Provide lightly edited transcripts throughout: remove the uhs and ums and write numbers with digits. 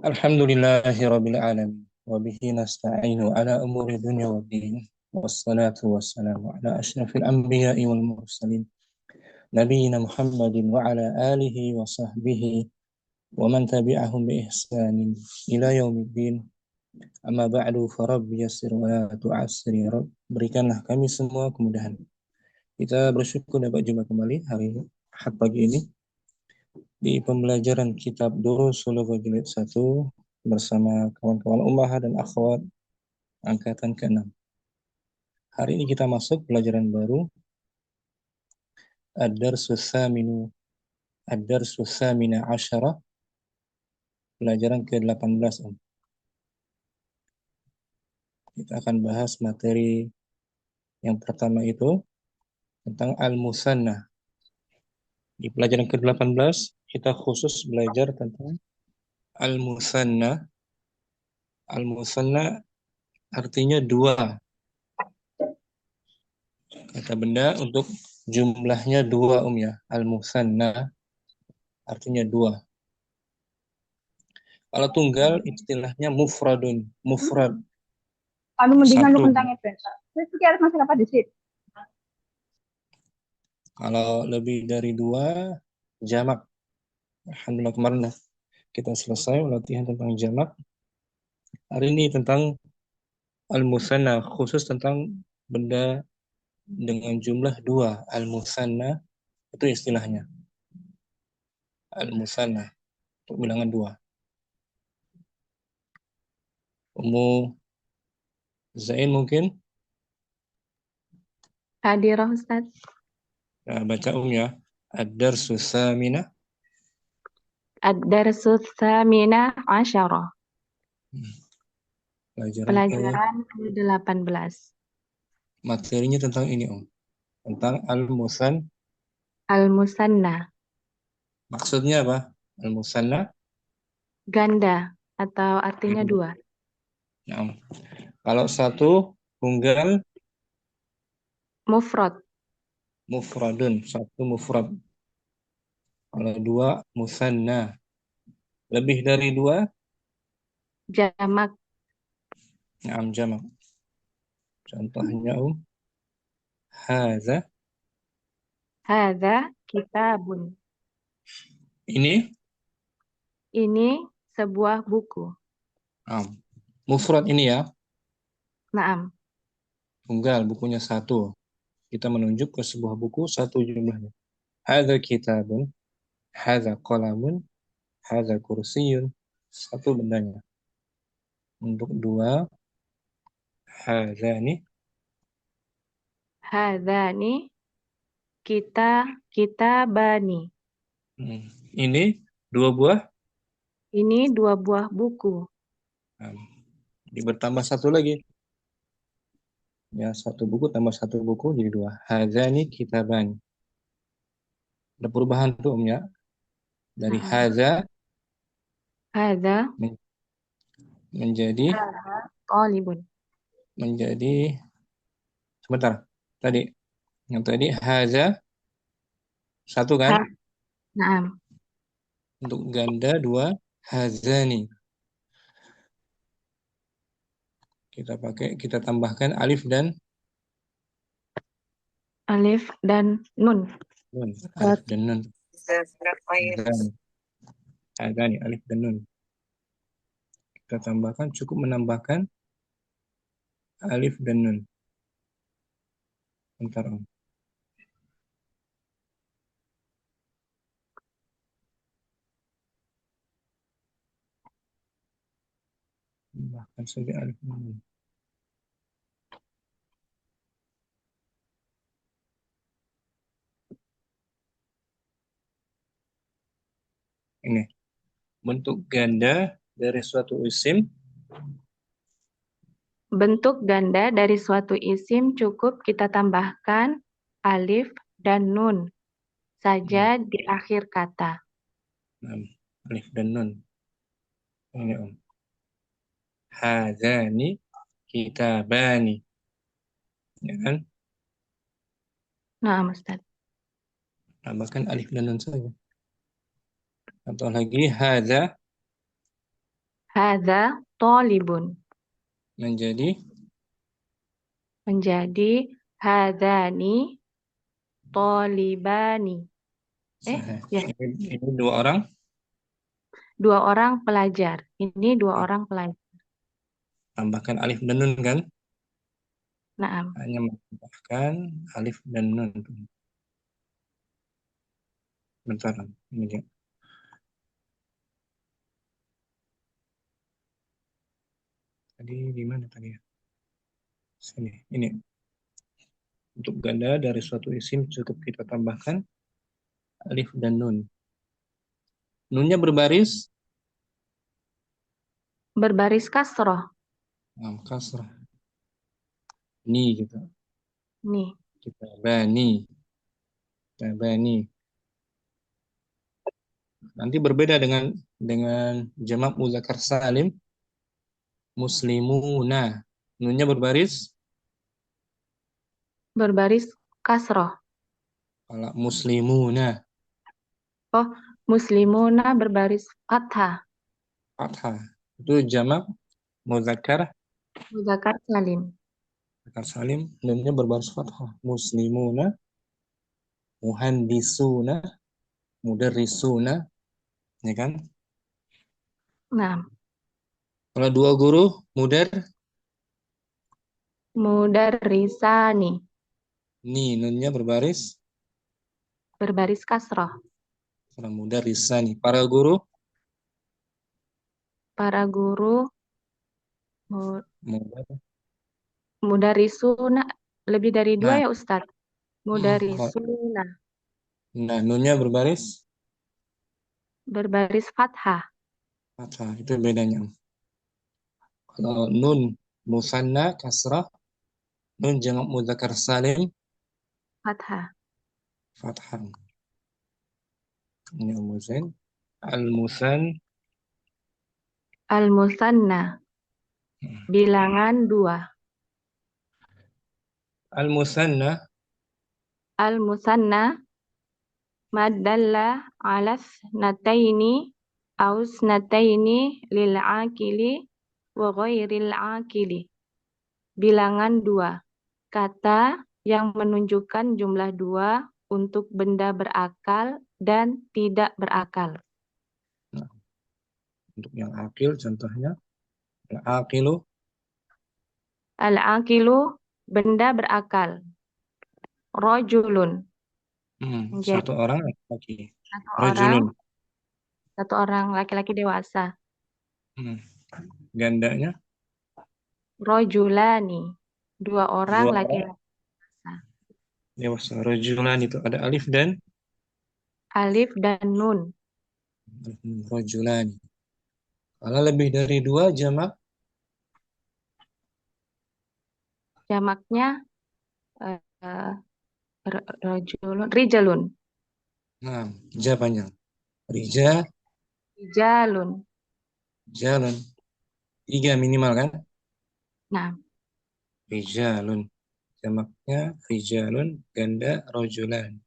Alhamdulillahi alamin wa bihi nasta'inu ala umuri dunya waddin wassalatu wassalamu ala asyrafil anbiya'i wal mursalin nabiyyina Muhammadin wa ala alihi wa sahbihi wa man tabi'ahum bi ihsanin ila yaumiddin. Amma ba'du, farabbi yassir wa la tu'assir ya Rabb. Berikanlah kami semua kemudahan. Kita bersyukur dapat jumpa kembali hari Ahad pagi ini di pembelajaran kitab Durusul Jilid 1 bersama kawan-kawan ummahat dan akhwat angkatan ke-6. Hari ini kita masuk pelajaran baru, Ad-Darsus Tsamina Asyara, pelajaran ke-18. Kita akan bahas materi yang pertama itu tentang Al-Musanna. Di pelajaran ke-18 kita khusus belajar tentang Al-Musanna. Al-Musanna artinya dua. Kata benda untuk jumlahnya dua ya. Al-Musanna artinya dua. Kalau tunggal istilahnya mufradun, mufrad. Anu mendingan lu Satu. kentangnya bentar. Terus kita harus masuk apa di sini? Kalau lebih dari dua, jamak. Alhamdulillah kemarin kita selesai latihan tentang jamak. Hari ini tentang al-musanna, khusus tentang benda dengan jumlah dua. Al-musanna itu istilahnya. Al-musanna untuk bilangan dua. Ummu Zain mungkin? Hadirah Ustaz. Nah, baca ya. Ad-Darsus Tsamina. Ad-Darsus Tsamina Asyara. Pelajaran ke-18. Materinya tentang ini tentang Al-Musanna. Maksudnya apa? Al-Musanna? Ganda atau artinya dua. Nah, kalau satu tunggal Mufrad. mufradun, satu mufrad. Kalau dua musanna. Lebih dari dua, Jamak. jamak. Contohnya haza. Hadza kitabun. Ini Ini sebuah buku. mufrad ini ya. Naam. Tunggal, bukunya satu. Kita menunjuk ke sebuah buku satu jumlahnya. Haza kitabun, haza qalamun, haza kursiyun. Satu bendanya. Untuk dua, hazani. Hadzani kitabani. Ini dua buah. Ini dua buah buku. Jadi bertambah satu lagi. Ya, satu buku tambah satu buku jadi dua. Hazani kitabani. Ada perubahan tuh ya. Dari haza menjadi qalibun. Menjadi sebentar. Tadi yang tadi haza satu kan? Naam. Untuk ganda dua, hazani. Kita tambahkan alif dan nun. Alif dan nun. Hazani, alif dan nun. Kita tambahkan, cukup menambahkan alif dan nun. Bentar Tambahkan saja alif dan nun. Ini bentuk ganda dari suatu isim. Bentuk ganda dari suatu isim cukup kita tambahkan alif dan nun saja di akhir kata. Alif dan nun. Ini Hazani kitabani. Ya kan? Nah, Ustaz. Tambahkan alif dan nun saja. Atau lagi haza Hadza talibun. Menjadi Menjadi hadzani talibani. sahih. Ya, Ini dua orang. dua orang pelajar. Ini dua orang pelajar. Tambahkan alif dan nun kan? Naam. Hanya menambahkan alif dan nun. Bentar, ini dia. Tadi di mana tadi ya? Sini, ini. Untuk ganda dari suatu isim cukup kita tambahkan alif dan nun. Nunnya berbaris Berbaris kasroh. kasrah. Ni gitu. Nih. Kita bani. Kita bani. Nanti berbeda dengan jamak muzakkar salim muslimuna. Nunnya berbaris Berbaris kasroh. kalau muslimuna Oh, muslimuna berbaris fathah. fathah. Itu jamak muzakkar Muzakkar salim. salim, nunnya berbaris fathah. Muslimuna, muhandisuna, mudarrisuna, ya kan? Nah, Kalau dua guru, mudarrisani. nunnya berbaris. Berbaris kasroh. Kalau mudarrisani, para guru, Para guru mudar. mudarisuna. Lebih dari dua Nah, ya Ustadz. kalau Mudarisuna. nunnya berbaris Berbaris fathah. fathah. Itu bedanya. Kalau nun musanna kasrah, nun jamak mudzakkar salim Fathah. fathah. Ini al-musan. Al-musan Al-musanna. Bilangan dua. al-musanna Al-musanna madalla alas nataini aus nataini lil akili wa ghairil akili. Bilangan dua. Kata yang menunjukkan jumlah dua untuk benda berakal dan tidak berakal. Nah, untuk yang akil contohnya al-aqilu Al-aqilu benda berakal. Rojulun satu menjadi orang laki-laki. satu orang Rajulun satu orang laki-laki dewasa. hmm. Gandanya Rojulani dua orang dua orang laki-laki dewasa. dewasa. Rajulan itu ada alif dan Alif dan nun. rajulani. Kalau lebih dari dua jamak Jamaknya eh, rojulun, rijalun. nah jawabannya rija Rijalun. jalan tiga minimal kan Nah, rijalun jamaknya rijalun ganda rajulan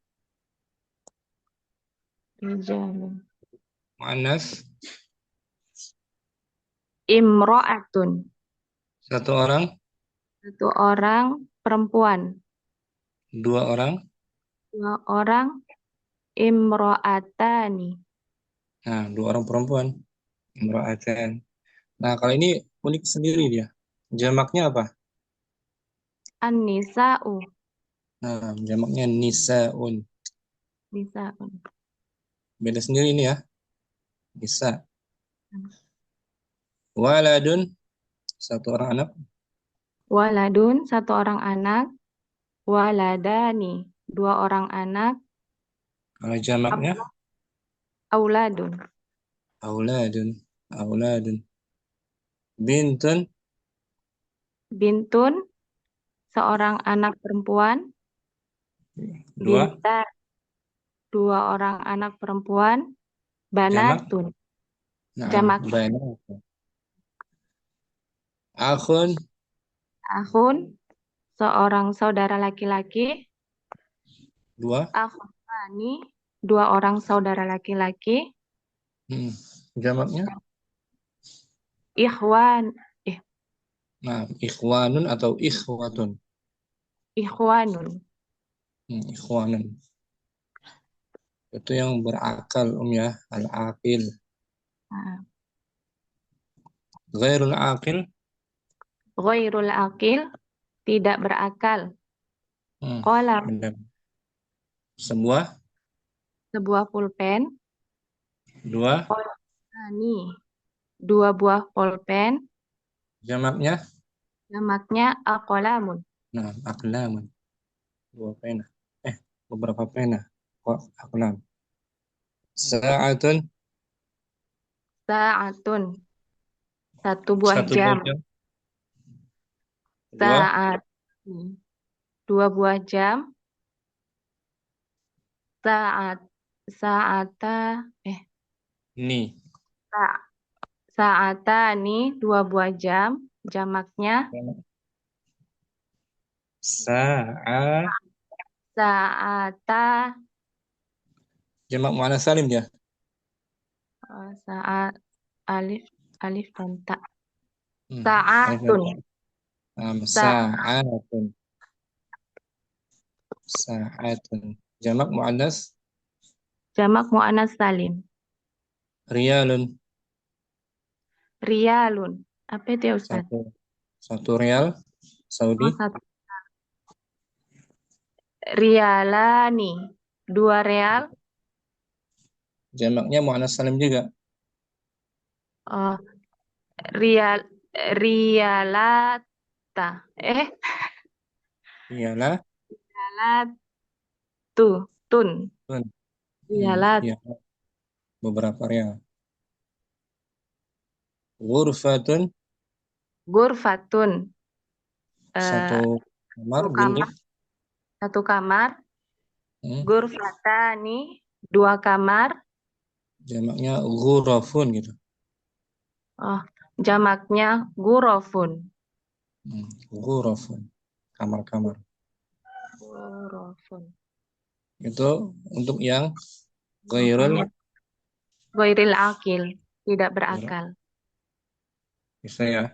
rijalun. muannas Imro'atun. satu orang Satu orang perempuan. dua orang Dua orang imro'atani. nah dua orang perempuan imra'atan. Nah kalau ini unik sendiri dia jamaknya apa An-nisa'u. nah jamaknya nisaun Nisa'un. beda sendiri ini ya nisa waladun satu orang anak Waladun, satu orang anak. Waladani, dua orang anak. kalau jamaknya Auladun. auladun auladun bintun Bintun, seorang anak perempuan. dua Binta, dua orang anak perempuan. jamak Banatun, nah jamak banyak akhun ahun, seorang saudara laki-laki. dua Akhwani, dua orang saudara laki-laki. jamaknya Ikhwan, Nah, ikhwanun atau ikhwatun? ikhwanun. Ikhwanun. Itu yang berakal, ya. Al-aqil. Nah, Ghairul aqil. ghairul aqil, tidak berakal. Qalam, Benar. Sebuah, sebuah pulpen. dua, Qalamani, dua buah pulpen. jamaknya. Jamaknya aqlamun. Nah, aqlamun. Dua pena. Beberapa pena. Kok aqlam. Sa'atun. Sa'atun, satu buah Satu jam. buah jam. Dua, Saat, dua buah jam. Saat, saata, ni. sa- saatani, dua buah jam. Jamaknya Sa'a. saata, Jamak muannas salim dia. saat, alif, alif dan ta. Alif dan Saatun, ta. sa, Sa'atun. Sa'atun. Jamak muannas jamak muannas salim. riyalun. Rialun, apa itu ya Ustaz? Satu rial Saudi. Oh, satu. Rialani, dua real. Jamaknya muannas salim juga. Oh, rial, rialata. Iyalah. Rialatu, tun. Rialat, Iya, beberapa rial. Ghurfatun. gurfatun. Satu kamar, Satu kamar, bilik. satu kamar. Hmm, Gurfatani, dua kamar. Jamaknya ghurafun gitu. Oh, jamaknya gurofun. Ghurafun. Kamar-kamar. Gurofun. Itu untuk yang ghairul. Goiril akil, tidak berakal. Bisa ya.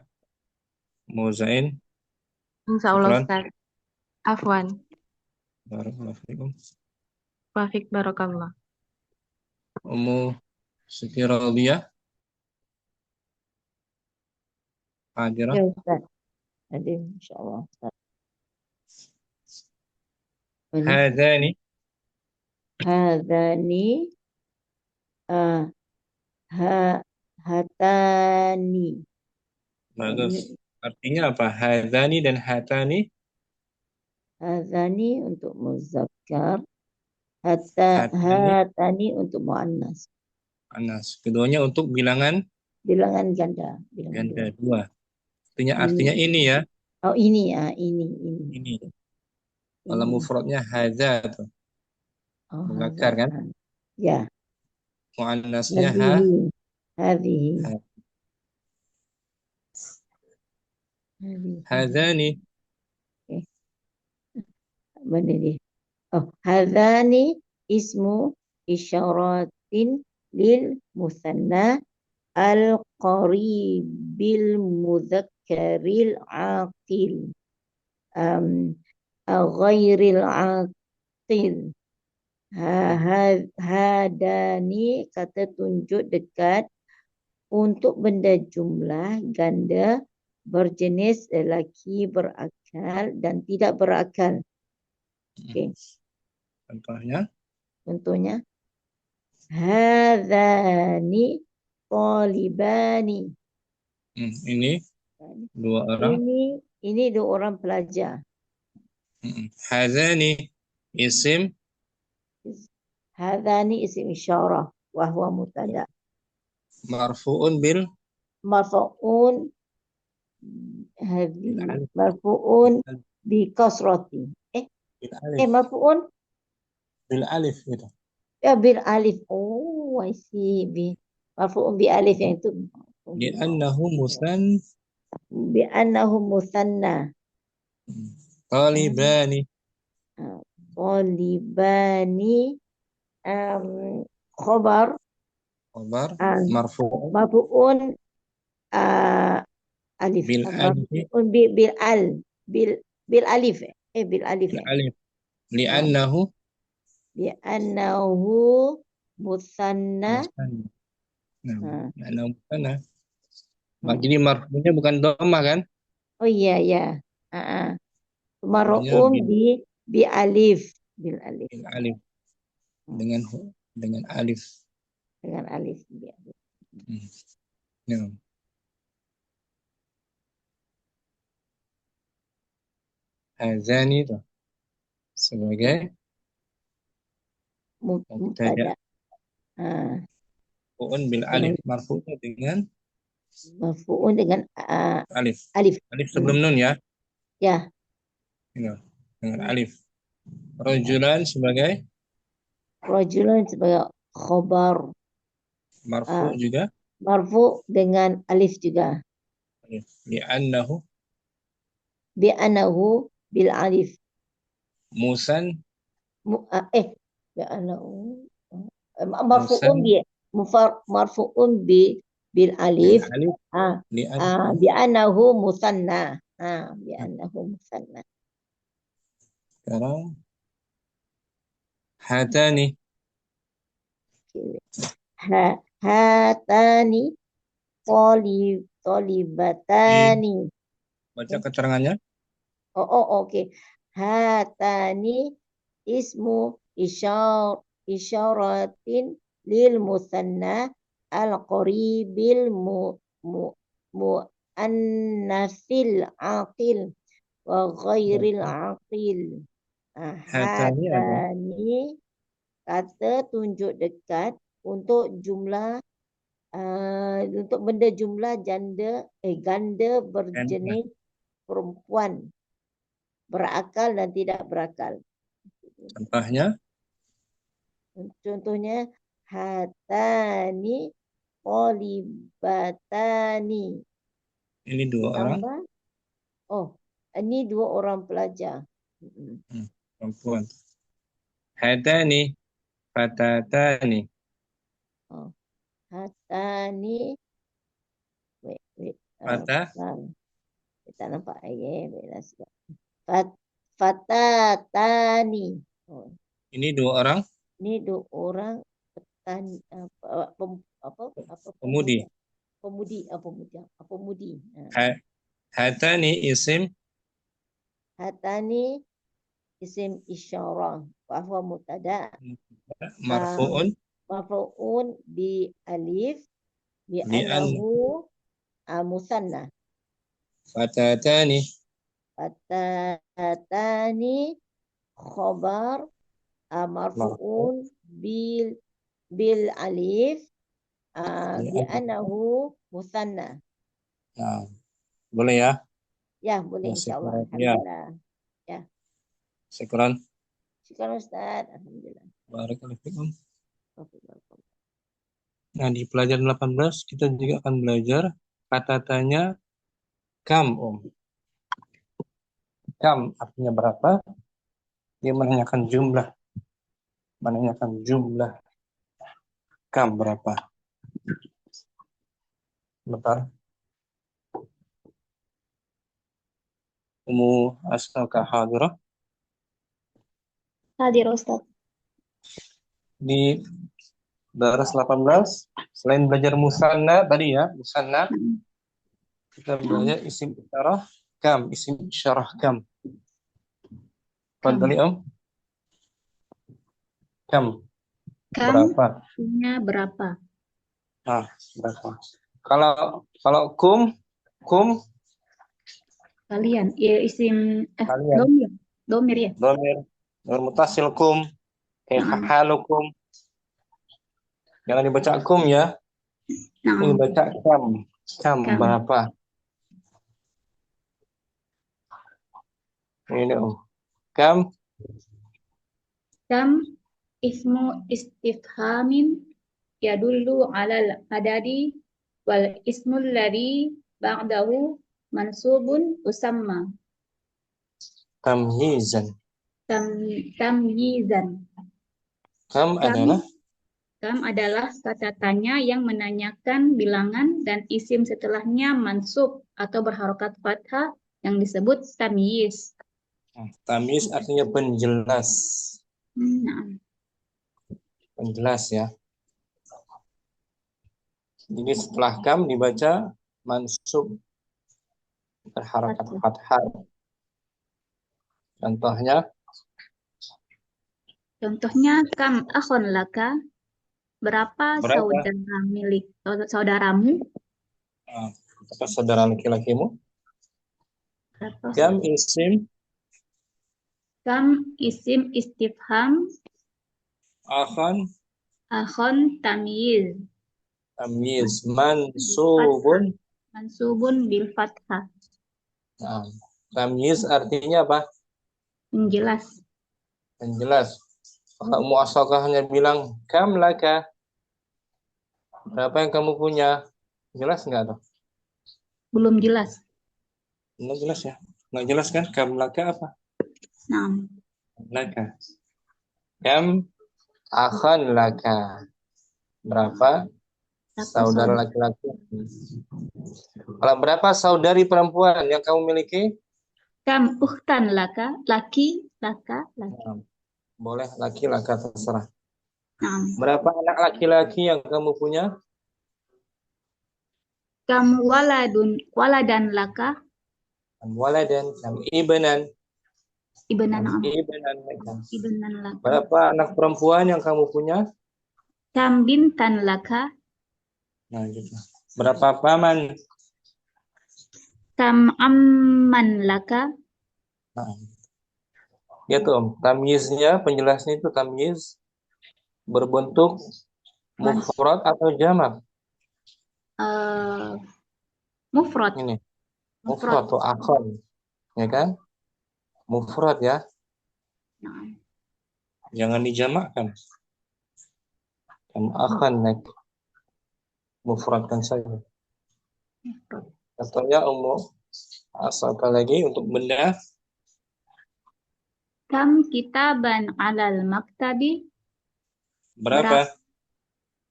Muzain. Insya Allah Syukran. Ustaz. Afwan. Barakallahu fikum. Wafik barakallah. Ummu Siti Radiyah. Hadirah. Ya Ustaz. Hadir insyaallah Ustaz. Hadani. Hadani ah ha hatani. Bagus. Artinya apa? Hadani dan hatani. Hadani untuk muzakkar, Hatani hatani untuk muannas. anas. Keduanya untuk bilangan Bilangan ganda, bilangan ganda dua. dua. Artinya ini ya. Oh ini ya, ini. Ini. Kalau mufradnya hadza tuh. Oh, Muzakkar kan? Ya. Muannasnya ha. Hadhihi. Hadzani. Mana dia? Oh, hadhani ismu isyaratin lil musanna al-qaribil mudzakkaril aqil. Ghairil aqil. Hadani kata tunjuk dekat untuk benda jumlah ganda berjenis lelaki berakal dan tidak berakal. Okay. Contohnya hadzani talibani. Ini dua orang. Ini dua orang pelajar. Hadzani isim. Hadzani isim isyarah wa huwa mubtada. Marfu'un bil. Marfu'un marfu'un bi kasrati. Marfu'un bil alif gitu. Ya bil alif. Oh, I see. Marfu'un bi alif yang itu. Bi annahu musanna. Talibani. Talibani khabar Marfu'un alif. bil alif Marfu'un bil alif. Bil alif. bil alif li'annahu Li'annahu musanna. musanna. Nah, Ah. li'annahu musanna. Jadi marfu'nya bukan dhammah kan? Oh iya ya. Marfu'nya Marfu'un bi alif. Bil alif. bil alif dengan alif. Dengan alif. Bi alif. Nah. Hazani itu sebagai mubtada. Marfu'un bil alif. Marfu'nya dengan Marfu'un dengan alif. alif. Alif sebelum nun ya. Ya. Dengan alif. Rajulan sebagai Rajulun sebagai khobar. marfu' juga Marfu dengan alif juga. alif. Li'annahu Bi'anahu bil alif. musan Bi'anahu. Marfu'un bil alif. bil alif Bi'anahu musanna. Bi'anahu musanna. sekarang hatani Hatani tolibatani. baca keterangannya. Oke. Hatani ismu isyaratin lil musanna al-qaribil mu'annasil aqil wa ghairil aqil. Hatani ada Hatani kata tunjuk dekat untuk jumlah untuk benda jumlah ganda berjenis perempuan berakal dan tidak berakal. Contohnya hatani qalibatani. Ini dua orang. Ini dua orang pelajar. Perempuan. Hatani fatatani. Hatani Fata. Kita nampak fatatani. Ini dua orang. Ini dua orang Pemudi. Hatani isim. Hatani isim isyarah. Bahwa mutada. Marfu'un bi alif. Bi annahu musanna. Fatatani khobar marfu'un bil alif bi annahu musanna. Nah, boleh ya? Ya, boleh insyaallah. Alhamdulillah. Ya. Syukran. Syukran Ustaz. Alhamdulillah. Barakallahu fikum. Nah, di pelajaran 18 kita juga akan belajar kata tanya kam, Kam artinya berapa? Dia menanyakan jumlah. Kam berapa? Bentar. Asnaka hadirah. Hadir Ustaz. Di daras 18 selain belajar musanna tadi ya, musanna kita belajar isim isyarah kam, isim isyarah kam. Fadhali kam. Berapa? Artinya berapa? Nah, berapa? Kalau kum Kalian, isim kalian. Domir ya. Domir mutasil kum, kaifa halukum. Jangan dibaca kum ya. Ini baca kam. Kam berapa? Ini Kam ismu istifhamin yadullu alal adadi wal ismul ladhi ba'dahu mansubun usamma tamyizan. Tamyizan. Kam adalah Kam adalah kata tanya yang menanyakan bilangan dan isim setelahnya mansub atau berharokat fathah yang disebut tamyiz. Tamyiz artinya penjelas. Nah, Penjelas ya. Jadi setelah kam dibaca mansub berharokat fathah. contohnya kam akhon laka, berapa Berapa? saudaramu? Apa saudara laki-lakimu? Berapa Kam isim Kam isim istifham, akhon akhon tamyiz, tamyiz mansubun. mansubun bil fathah, Nah, tamyiz artinya apa? menjelas. Penjelas. Kalau muasakahnya bilang kam laka, berapa yang kamu punya? Jelas nggak tuh? Belum jelas. Nggak jelas ya? Nggak jelas kan? Kam laka apa? Nah, Laka. Kam akhan laka. Berapa saudara laki-laki? Kalau berapa saudari perempuan yang kamu miliki? kam ukhtan laka, laki. Nah, boleh laki laka terserah. Nah, Berapa anak laki-laki yang kamu punya? kam waladan laka, Waladan, ibnan, ibnan ibnan. laka. Berapa anak perempuan yang kamu punya? Kam bintan laka, Nah, gitu. Berapa paman? kam amman laka, Nah, gitu Om. Tamyiznya, penjelasnya itu tamyiz berbentuk mufrad atau jamak. mufrad. Ini mufrad atau akhon, ya kan? Mufrad ya, Nah, jangan dijamakkan. Akhon naik mufradkan saja. mufrad. Contohnya umum asalkan lagi untuk benda. Kam kitaban alal maktabi, Berapa?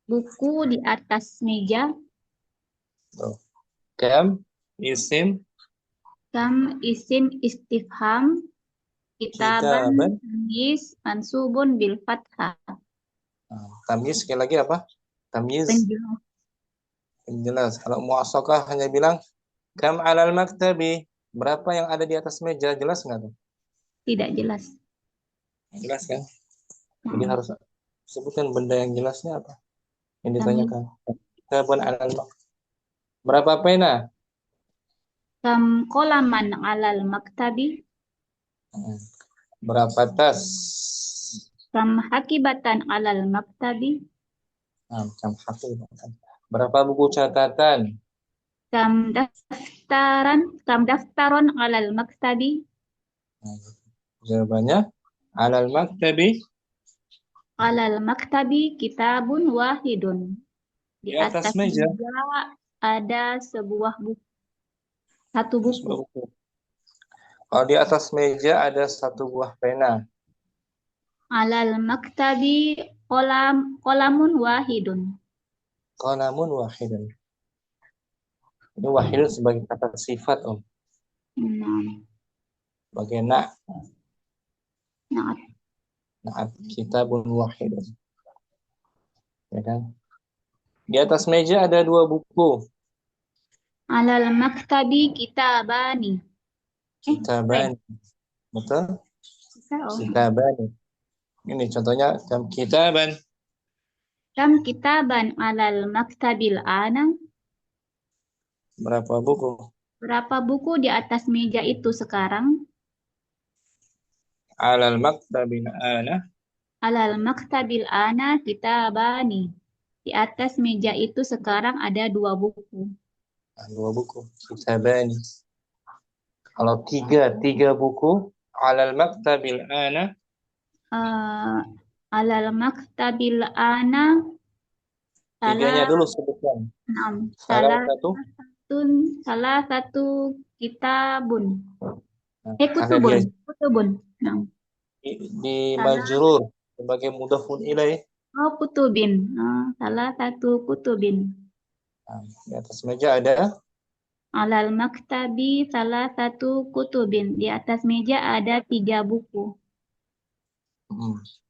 buku di atas meja. Tuh. Kam isim Kam isim istifham, kitaban kitaban. tamyiz mansubun bil fathah. Nah, tamyiz sekali lagi apa? Tamyiz Penjelas. penjelas. Kalau muasakah hanya bilang kam alal maktabi, berapa yang ada di atas meja, jelas nggak tuh? Tidak jelas. Jelas kan? Jadi harus sebutkan benda yang jelasnya apa yang Tamyiz. ditanyakan. Kitabun alal maktabi. Berapa pena? Kam qalaman alal maktabi, Berapa tas? kam hakibatan alal maktabi, Nah, berapa buku catatan? kam daftaron alal maktabi, Nah, jawabannya alal maktabi, kitabun wahidun. Di di atas atas meja. ada sebuah buku. Satu buku. Kalau di atas meja ada satu buah pena. Alal maktabi qalamun wahidun. Qalamun wahidun. Ini wahidun sebagai kata sifat Om. Sebagai Nah, Na'at kitabun wahidun. Ya kan? Di atas meja ada dua buku. alal maktabi kitabani. Kitaban. Betul? Oh. Kitaban. Ini contohnya kitaban. Kam kitaban alal maktabil ana. Berapa buku? Berapa buku di atas meja itu sekarang? Alal maktabil ana. Alal maktabil ana kitabani. Di atas meja itu sekarang ada dua buku. Nah, dua buku. Kitabani. Kalau tiga buku. Alal maktabil ana. Alal maktabil ana. Tiganya dulu sebutkan. Salah satu kitabun. Nah, Kutubun. di majrur sebagai mudhafun ilaih. Oh, kutubin. Salah satu kutubin. Nah, di atas meja ada Alal maktabi salah satu kutubin. Di atas meja ada 3 buku.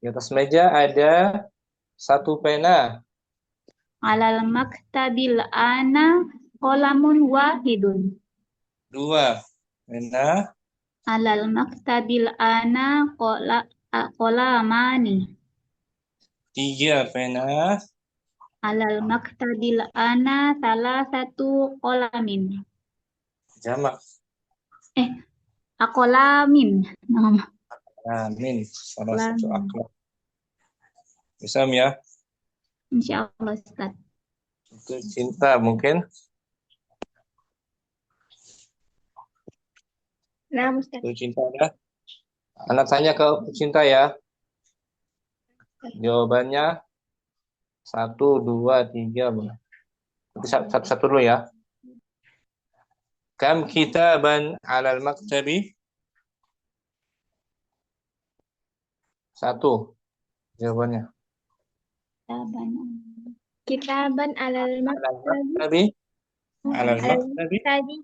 Di atas meja ada satu pena. Alal maktabil ana qalamun wahidun. Dua pena. Alal maktabil ana qalamani. Tiga pena. Alal maktabil ana salah satu qalamin. Jamak. Aqlamin. Amin. Salah satu Qalamin. akhlak. Bisa ya? Insya Allah, Ustaz. Itu cinta mungkin. Nah, Ustaz. Itu cinta ya. Anak tanya ke cinta ya. Jawabannya 1, 2, 3. Nanti satu dulu ya. Kam kitaban alal maktabi? 1. Jawabannya. Kitaban alal Alal maktabi. maktabi. Alal Alal maktabi. maktabi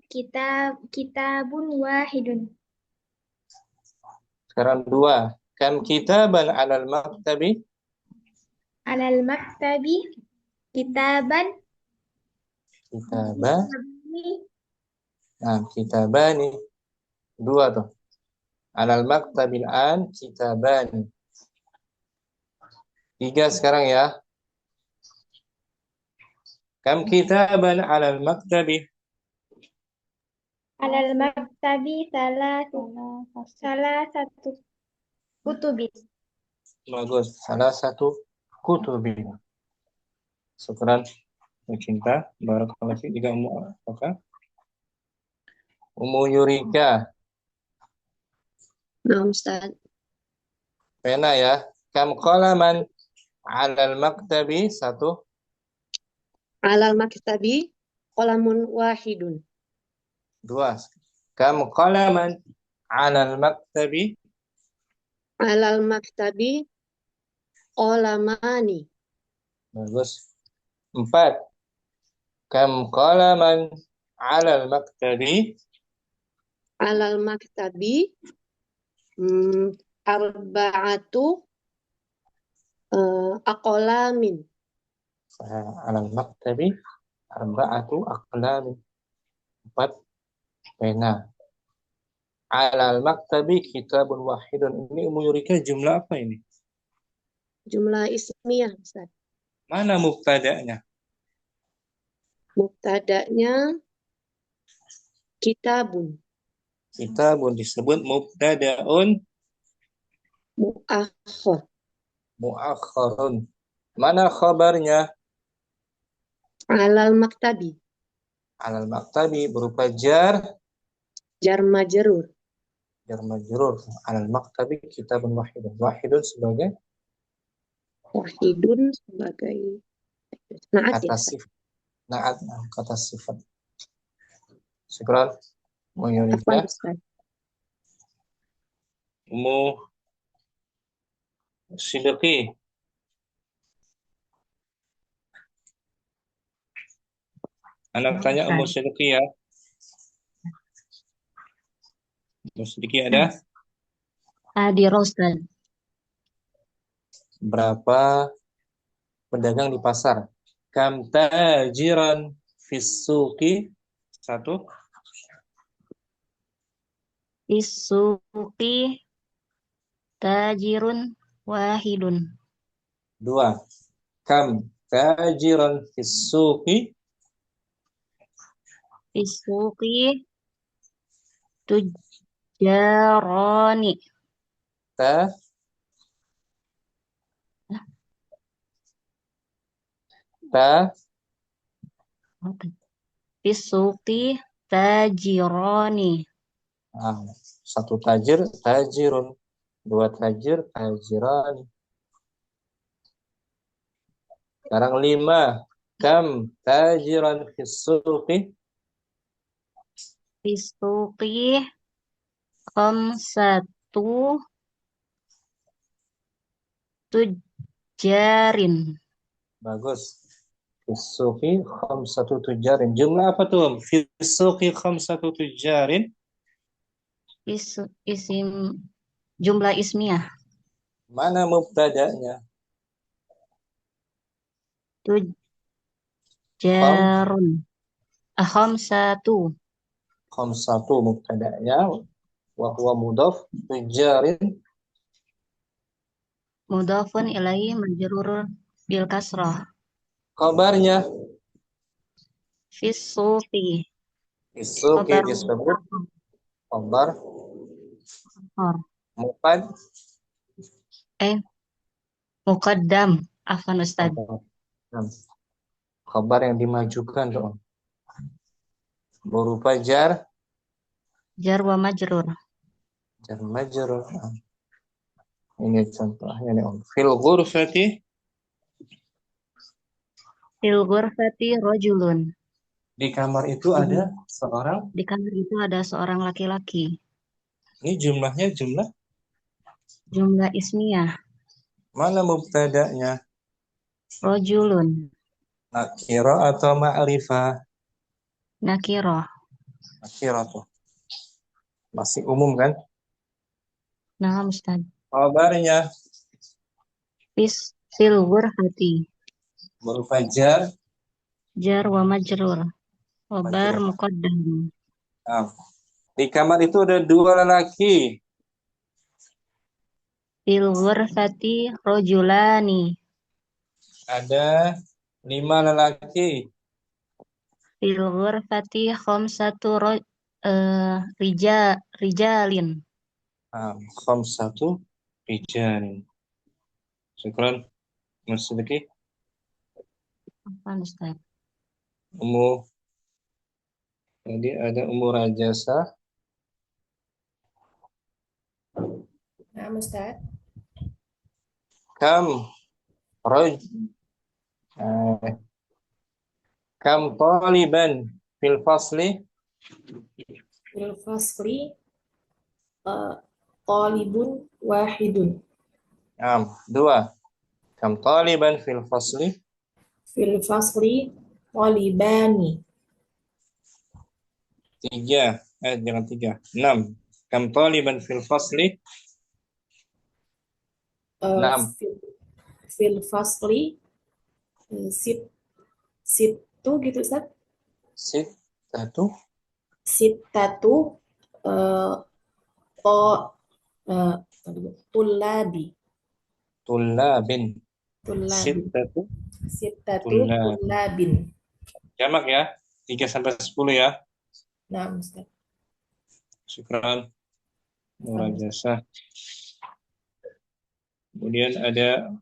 kitabun wahidun. Sekarang 2. Kam kitaban alal maktabi? Alal maktabi kitaban. Kitaban. Nah, kitabani. 2 tuh. Alal maktabil an kitabani. 3 sekarang ya. Kam kitaban alal maktabi? Alal maktabi salah satu kutubin. Bagus. Salah satu kutubin. Syukran. Cinta. Barakallahu fiik. Juga apakah? Ummu Yurika. Nah, Ustaz. Pena ya. Kam qalaman alal maktabi? 1. Alal maktabi qalamun wahidun. 2. Kam qalaman alal maktabi? Alal maktabi qalamani. Bagus. 4. Kam qalaman alal maktabi? Alal maktabi arba'atu aqlamin. Alal maktabi arba'atu aqlamin. 4 pena. Alal maktabi kitabun wahidun. Ini Ummu Yurika jumlah apa ini? Jumlah ismiyah, Ustaz. Mana mubtada'nya? Mubtada'nya kitabun. Kitabun disebut mubtada'un Mu'akhkhar. mu'akhkharun. Mana khabarnya? Alal maktabi. Alal maktabi berupa jar Majrur. jar majrur. Alal maktabi kitabun wahidun. Wahidun sebagai Wahidun sebagai naat kata ya. sifat. Naat kata sifat. Syukran. Ummu Afwan, Yurika. Ustaz. Ummu Sidqi. Anak tanya Ummu Sidqi ya. Ummu Sidqi ada? Hadir, Ustaz. Berapa pedagang di pasar? Kam tajiran fis suqi? 1. Isuqi tajirun wahidun. 2. Kam tajiran fis suqi? Isuqi tujaroni. Ta ta Isuqi tajironi. 1 tajir tajirun. 2 tajir tajirani. Sekarang 5. Kam tajiran fis suqi? Isuqi khamsatu jarin. Bagus. Fisuqi khamsatu tujarin. Jumlah apa tuh? Fisuqi khamsatu tujarin. Isim jumlah ismiyah. Mana mubtada'nya? Tujarun. Khamsatu. Khamsatu mubtada'nya. Wa huwa mudhaf. Tujarin. Mudhafun ilaihi majrurun bil kasrah. Kabarnya. Fisuqi. Fisuqi Khabar disebut khabar mudhaf. muqad. Muqaddam. Afwan Ustaz. Khabar yang dimajukan dong. Berupa jar. Jar wa majrur. Jar majrur. Ini contohnya nih Om. Fil ghurfati. Fil ghurfati rajulun. Di kamar itu ada seorang. Di kamar itu ada seorang laki-laki. Ini jumlahnya jumlah. Jumlah ismiyah. Mana mubtada'nya? Rajulun. Nakira atau ma'rifah? Nakirah. Nakira tuh. Masih umum kan? Nah, Ustaz. Kabarnya Fil ghurfati. berupa jar. Jar wa majrur. Khabar Majrur. muqaddam. Nah, di kamar itu ada dua lelaki. Fil ghurfati rajulani. Ada 5 lelaki. Fil ghurfati khamsatu rijalin. Khamsatu rijalin. Syukran. Masih lagi? Apa Ustaz? Ummu. Jadi ada Ummu Rajasa. Nah, Ustaz. Kam taliban fil fasli. Fil fasli talibun wahidun. 2. Kam taliban fil fasli. Fil fasli talibani. 3. Jangan 3. 6. Kam taliban fil fasli. 6. Fil fasli situ gitu Ustaz. Sittatu tullabi. Tullabin. Sittatu Tullab. tullabin. Jamak ya. 3 sampai 10 ya. Nah, Ustaz. Syukran. Murajasah. Kemudian ada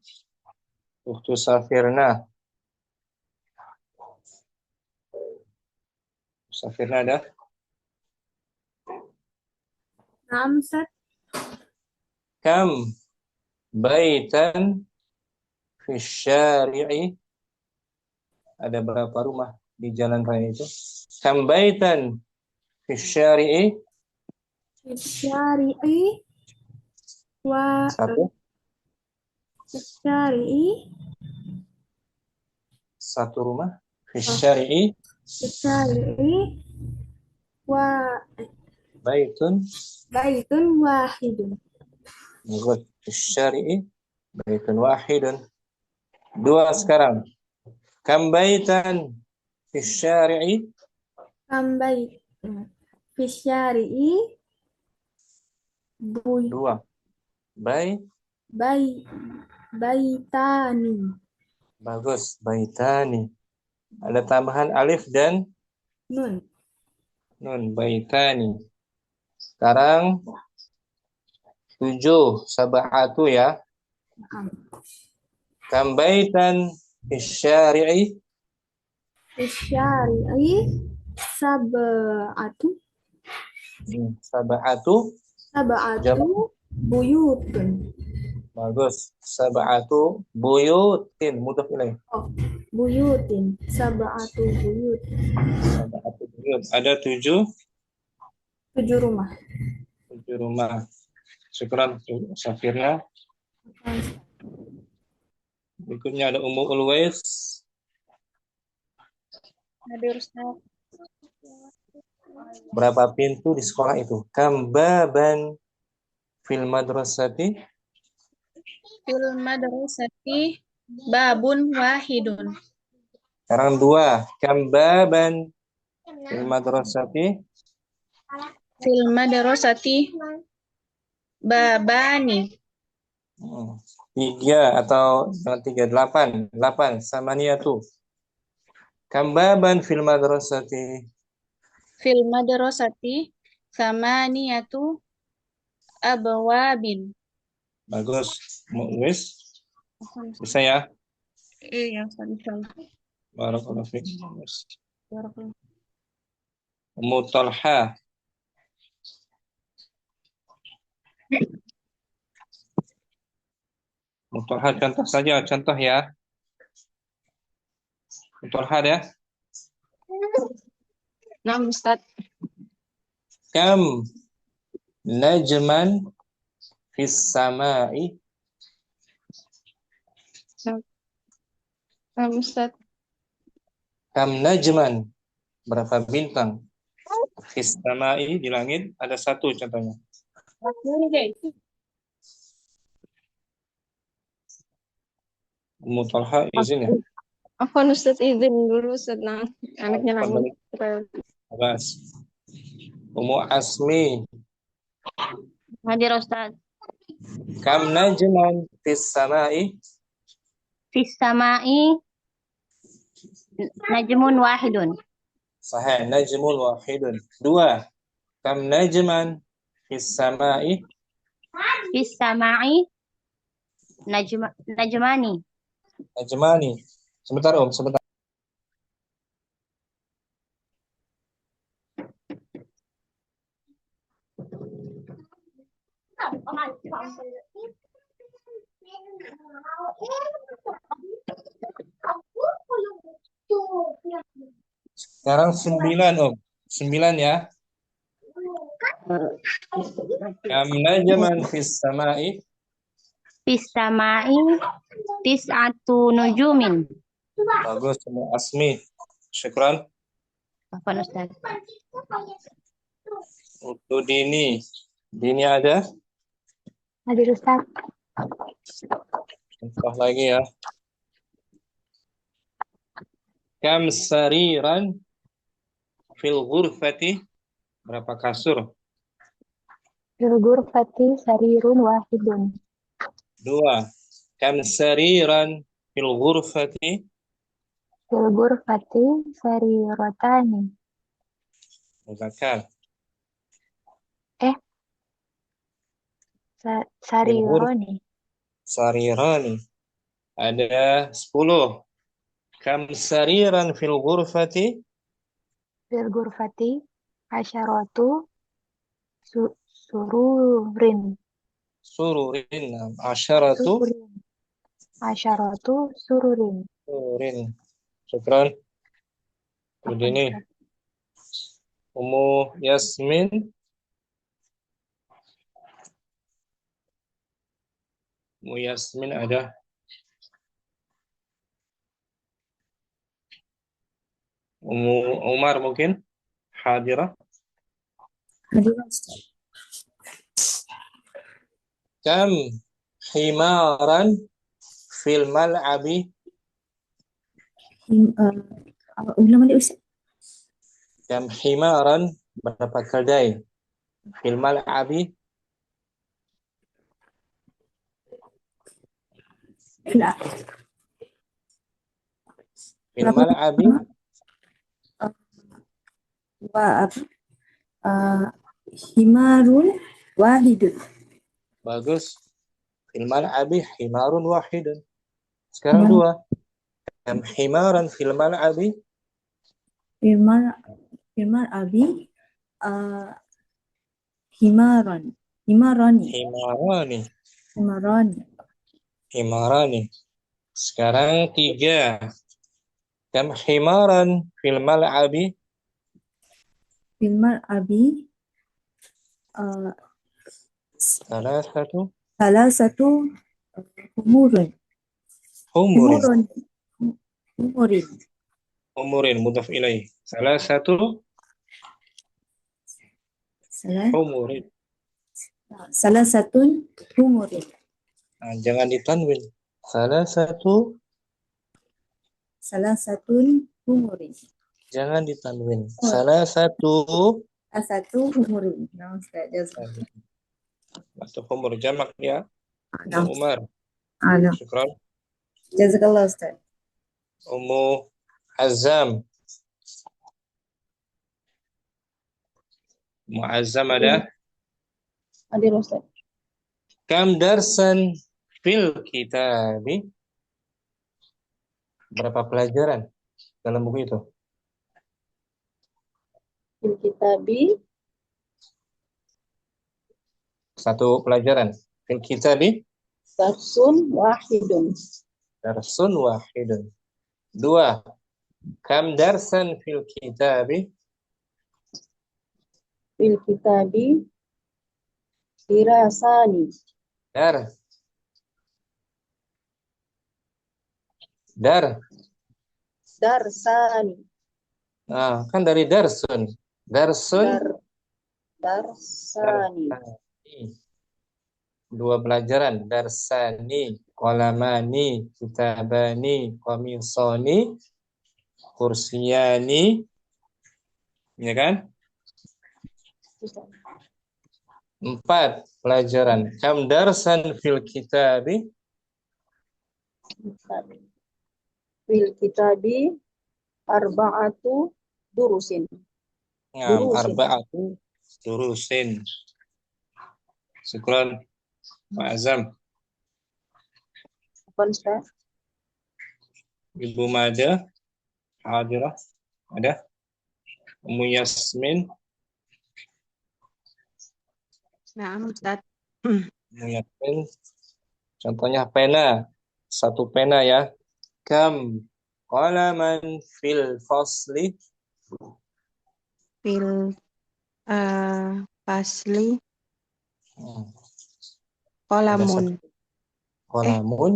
Ukhtu Safirna. Safirna ada? Nah, Ustaz. Kam baitan fi syari'i. Ada berapa rumah di jalan raya itu? Kam baitan fi syari'i. Syari'i wa 1. syari'i 1 rumah fi syari'i. wa Baitun wahidun. Bagus. Fi syari'i baitun wahidun. 2 sekarang. Kam baitan fi syari'i. Tambah fi syari'i 2. baitani. Bagus. Baitani. Ada tambahan alif dan Nun. Baitani. Sekarang 7. Sab'atu ya. Kam baitan fi syari'i. Fi syari'i sab'atu buyutun. Bagus. Sab'atu buyutin. Mudhaf ilaih. Buyutin. Sab'atu buyut. Sab'atu buyut. Ada 7 rumah. 7 rumah. Syukran Safirna. Berikutnya ada Ummu Ulwais. Hadir Ustaz. Berapa pintu di sekolah itu? Kam baban fil madrasati? Fil madrasati babun wahidun. Sekarang 2. Kam baban fil madrasati? Fil madrasati babani. 3 atau 3, 8. 8 samaniyatu. Kam baban fil madrasati? Fil madrasati samaniyatu abwabin. Bagus. Mu'wis. Bisa ya? Iya, Ustaz, insyaallah. Barakallahu fiik. Barakallahu. Ummu Talha. Ummu Talha contoh saja, contoh ya. Ummu Talha ya. Nah, Ustaz. Kam najman fis sama'i? Nah, Ustaz. Kam najman, berapa bintang? Fis sama'i, di langit ada 1 contohnya. Ummu Talha izin ya. Apa Ustaz izin dulu Ustaz, nah, anaknya nangis. Bagus. Ummu Asmi. Hadir Ustaz. Kam najman fis sama'i? Fis sama'i najmun wahidun. Sahih, najmun wahidun. 2. Kam najman fis sama'i? Fis sama'i najmani. Najmani. Sebentar sebentar. Sekarang 9 9 ya. Kam najman fis sama'i? Fis sama'i tis'atu nujumin. Bagus, Ummu Asmi. Syukran. Apa Ustaz? Untuk Dini. Dini ada? Hadir Ustaz. Contoh lagi ya. Kam sariran fil ghurfati? Berapa kasur? Fil ghurfati sarirun wahidun. 2. Kam sariran fil ghurfati? Fil ghurfati sariratani. Muzakkar. Sarironi. Sarirani. Ada 10. Kam sariran fil ghurfati? Fil ghurfati asyaratu sururin. Sururin. Asyaratu Sururin. Asyaratu sururin. sururin. Syukran. Ini Ummu Yasmin. Ummu Yasmin ada? Ummu Umar mungkin? Hadirah. Kam himaran fil mal'abi? Ulang balik Ustaz. Kam himaran, berapa keledai? Fil mal'abi? Fil mal'abi? Himarun wahidun. Bagus. Fil mal'abi himarun wahidun. Sekarang 2. Kam himaran fil mal'abi? Himar abi himarani. Himarani. Himarani. Sekarang 3. Kam himaran fil mal'abi? Himar abi Salah satu. salah satu humurun. Humurin. Umurun. Umurin. Umurin mudhaf ilaih. Salah satu Salah, humurin. salah satu umurin. Nah, jangan ditanwin. Salah satu Salah satu umurin. jangan ditanwin. Oh, Salah satu satu umurin. Nah, Ustaz. Jazakallah. atau humur jamak ya. Nah, Umar. nah. Syukran. Jazakallah Ustaz. Ummu Azam. Ummu Azam ada. Adil Ustaz. Kam darsan fil kitabi. Berapa pelajaran dalam buku itu? Fil kitabi Satu pelajaran. Fil kitabi darsun wahidun. darsun wahidun. Dua. Kam darsan fil kitabi. Fil kitabi dirasani. Dar. Dar. Darsani. Nah, kan dari darsun. Darsun. Darsani. Darsani. Dua pelajaran. Darsani. Qalamani. Kitabani. Qamisani. Kursiyani. Ya kan? Empat pelajaran. Kam darsan fil kitabi. Fil kitabi arba'atu durusin. Ngam Durusin. arba'atu durusin. Syukran. Ma'azam. Apa Ustaz? Ibu Mada. Hadirah. Ada. Ummu Yasmin. Nah, Ustaz. Ummu Yasmin. Contohnya pena. Satu pena ya. Kam qalaman fil fasli. Fil fasli Hmm. qolamun. Qalamun.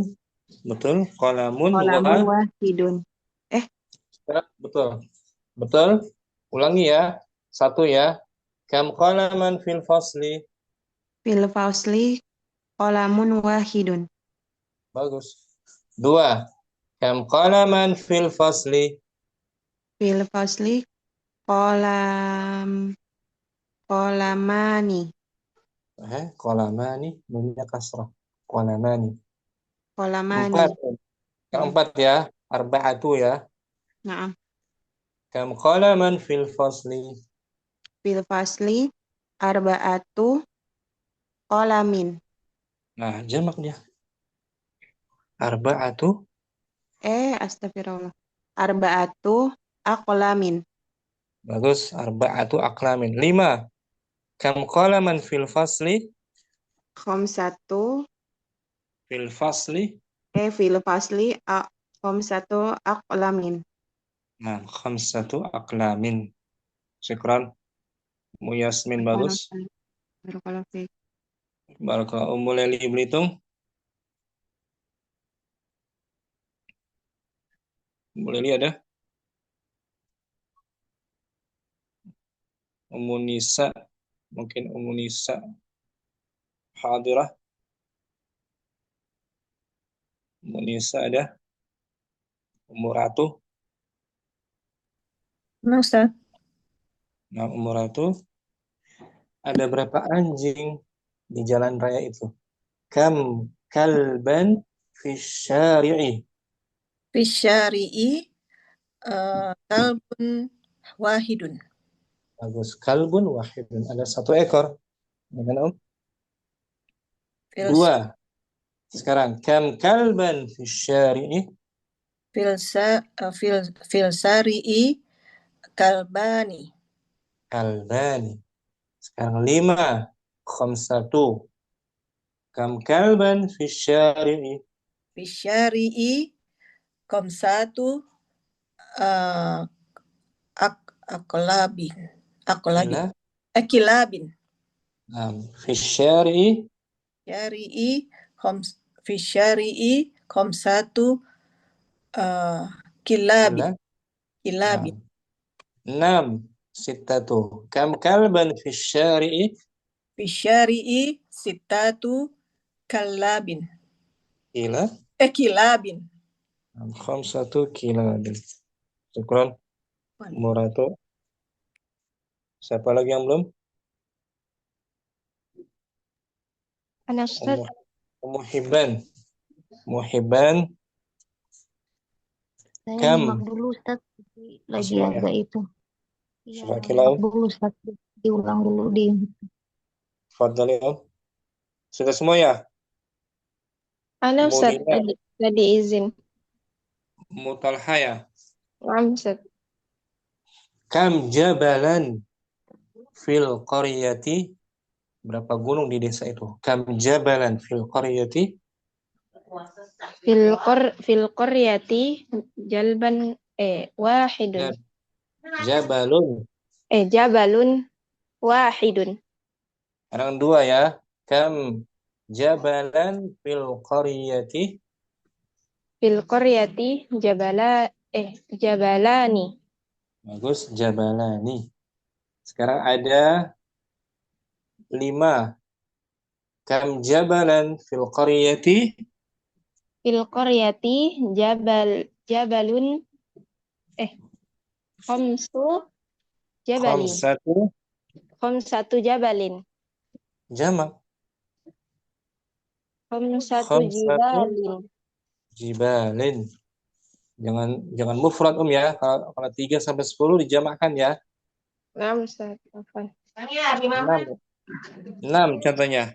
Betul. Qalamun Qolamun wa. wahidun. Betul. Betul. Ulangi ya. Satu ya. Kam qalaman fil fasli. Fil fasli qolamun wahidun. Bagus. Dua. Kam qalaman fil fasli. Fil fasli qolamani. Qalamani. Nunnya kasrah. Qalamani. Qolamani. Empat. Keempat ya. Arba'atu ya. Nah, Kam qalaman fil fasli. fil fasli arba'atu qolamin. Nah, jamak dia. Arba'atu. Astagfirullah. Arba'atu aqlamin. Bagus. Arba'atu aqlamin. Lima. Kam qalaman fil fasli. Khamsatu Fil fasli. fil fasli khamsatu aqlamin. Nah, khamsatu aqlamin. Syukran. Ummu Yasmin bagus. Barakallahu fiik. Barakallahu. Ummu Leli Belitung. Ummu Leli ada? Ummu Nisa. Mungkin Ummu Nisa. Hadirah. Ummu Nisa ada? Ummu Ratu. Nah, Ustaz. Nah, Ummu Ratu. Ada berapa anjing di jalan raya itu? Kam kalban fi syari'i. Fi syari'i kalbun wahidun. Bagus. Kalbun wahidun. Ada satu ekor. Ya kan, Om? Fil Dua. Sekarang. Kam kalban fi syari'i. fil syari'i kalbani. Kalbani. Sekarang lima. Khamsatu. Kam kalban fi syari'i. Fi syari'i khamsatu Ila. kilabin. Fi syari'i. Syari'i fi syari'i khamsatu Kilabin. Kila. Kilabin. Nam. Sittatu. Kam kalban fi syari'i? Fi syari'i sittatu kalabin. Kila. Kilabin. Khamsatu kilabin. Syukran. Muratu. Siapa lagi yang belum? Ana Ustaz. Muhibban. Muhibban. Saya Kam. nyimak dulu Ustaz. Lagi Asma ya. agak itu. Iya, Coba nyimak kilau. dulu Ustaz. Diulang dulu di. Fadhali Om. Sudah semua ya? Ana Ustaz Munina. tadi izin. Mutalha ya. Naam Ustaz. Kam jabalan fil qaryati? Berapa gunung di desa itu? Kam jabalan fil qaryati? Fil qaryati jalban wahidun. Jabalun. Jabalun wahidun. Sekarang dua ya. Kam jabalan fil qaryati? Fil qaryati jabalani. Bagus, jabalani. Sekarang ada 5. Kam jabalan fil qaryati? Fil qaryati jabalun khamsu jabalin. Khamsatu jabalin. Jamak. Khamsatu jibalin. Jibalin. Jangan mufrad ya. Kalau 3 sampai 10 dijamakkan ya. Naam Ustaz. Afwan. 6 contohnya.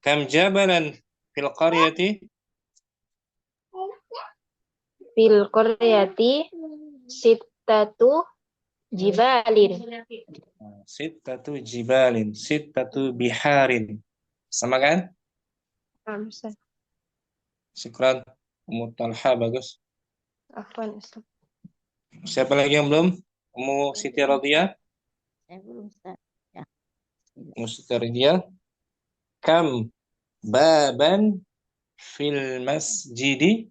Kam jabalan fil qaryati? Fil qaryati sittatu jibalin. Sittatu jibalin, sittatu biharin. Sama kan? Naam Ustaz. Syukran. Talha bagus. Afwan Ustaz. Siapa lagi yang belum? Siti Radhiyah? Saya belum Ustaz. Ya. Siti Radhiyah. Kam baban fil masjidi?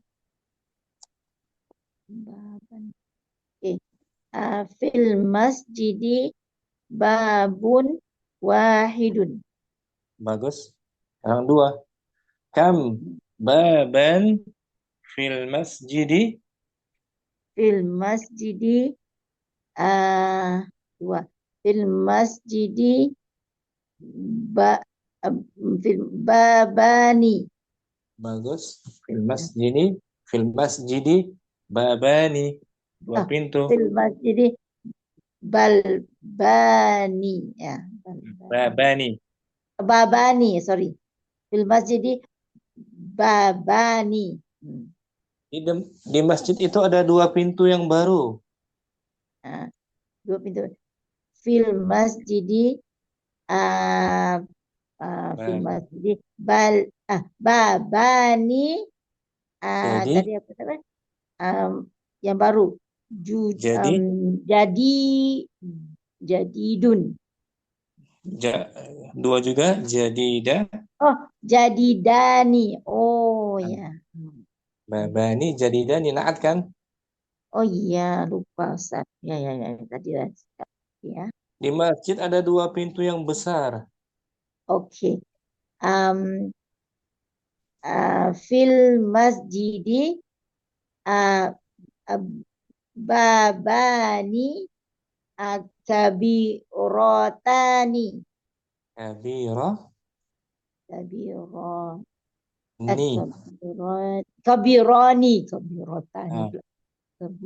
Baban. Fil masjidi babun wahidun. Bagus. Yang 2. Kam baban fil masjidi? Fil masjidi 2. Fil masjidi fil babani. Bagus. Fil masjidi babani. 2 pintu. Fil masjidi balbani ya. Babani, sorry. Fil masjidi babani. Di masjid itu ada 2 pintu yang baru. 2 pintu. Fil masjidi fil masjidi babani. Jadi? Tadi apa tadi? Yang baru. Jadidun. 2 juga jadidah. Jadidani. Oh ya. Babani jadidani naat kan? Oh iya, lupa Ustaz. Ya tadi ya. Di masjid ada 2 pintu yang besar. Oke. Fil masjidi babani kabirotani. Kabironi.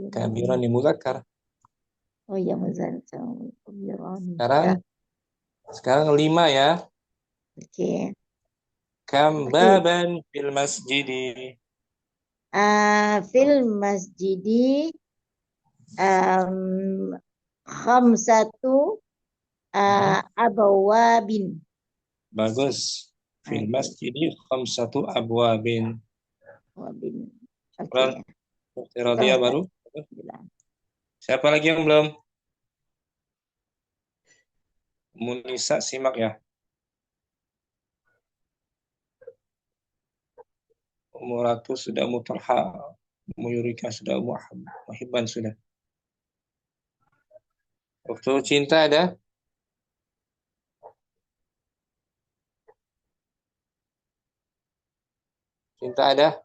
Kabironi muzakkar. Oh iya muzakkar. Kabironi. Sekarang 5 ya. Oke. Kam baban fil masjidi? Fil masjidi khamsatu abwabin. Bagus. Fil masjidi khamsatu abwabin. Oke. Radhiyah baru. Siapa lagi yang belum? Munisa simak ya. Umuratu sudah mutalha. Yurika sudah, Muhibban sudah. Waktu cinta ada? Cinta ada?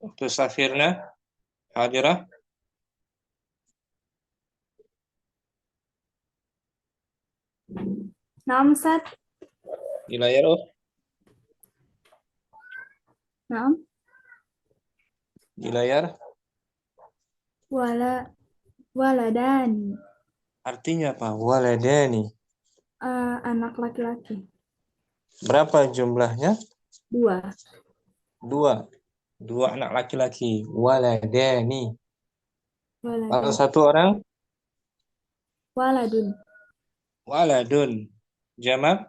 Waktu Safirna hadirah? Naam, Ustaz. Di layar, oh. Naam. Di layar. Waladani. Artinya apa? Waladani. Anak laki-laki. Berapa jumlahnya? 2. Dua anak laki-laki. Waladani. Kalau Waladani. satu orang? Waladun. Waladun. Jamak?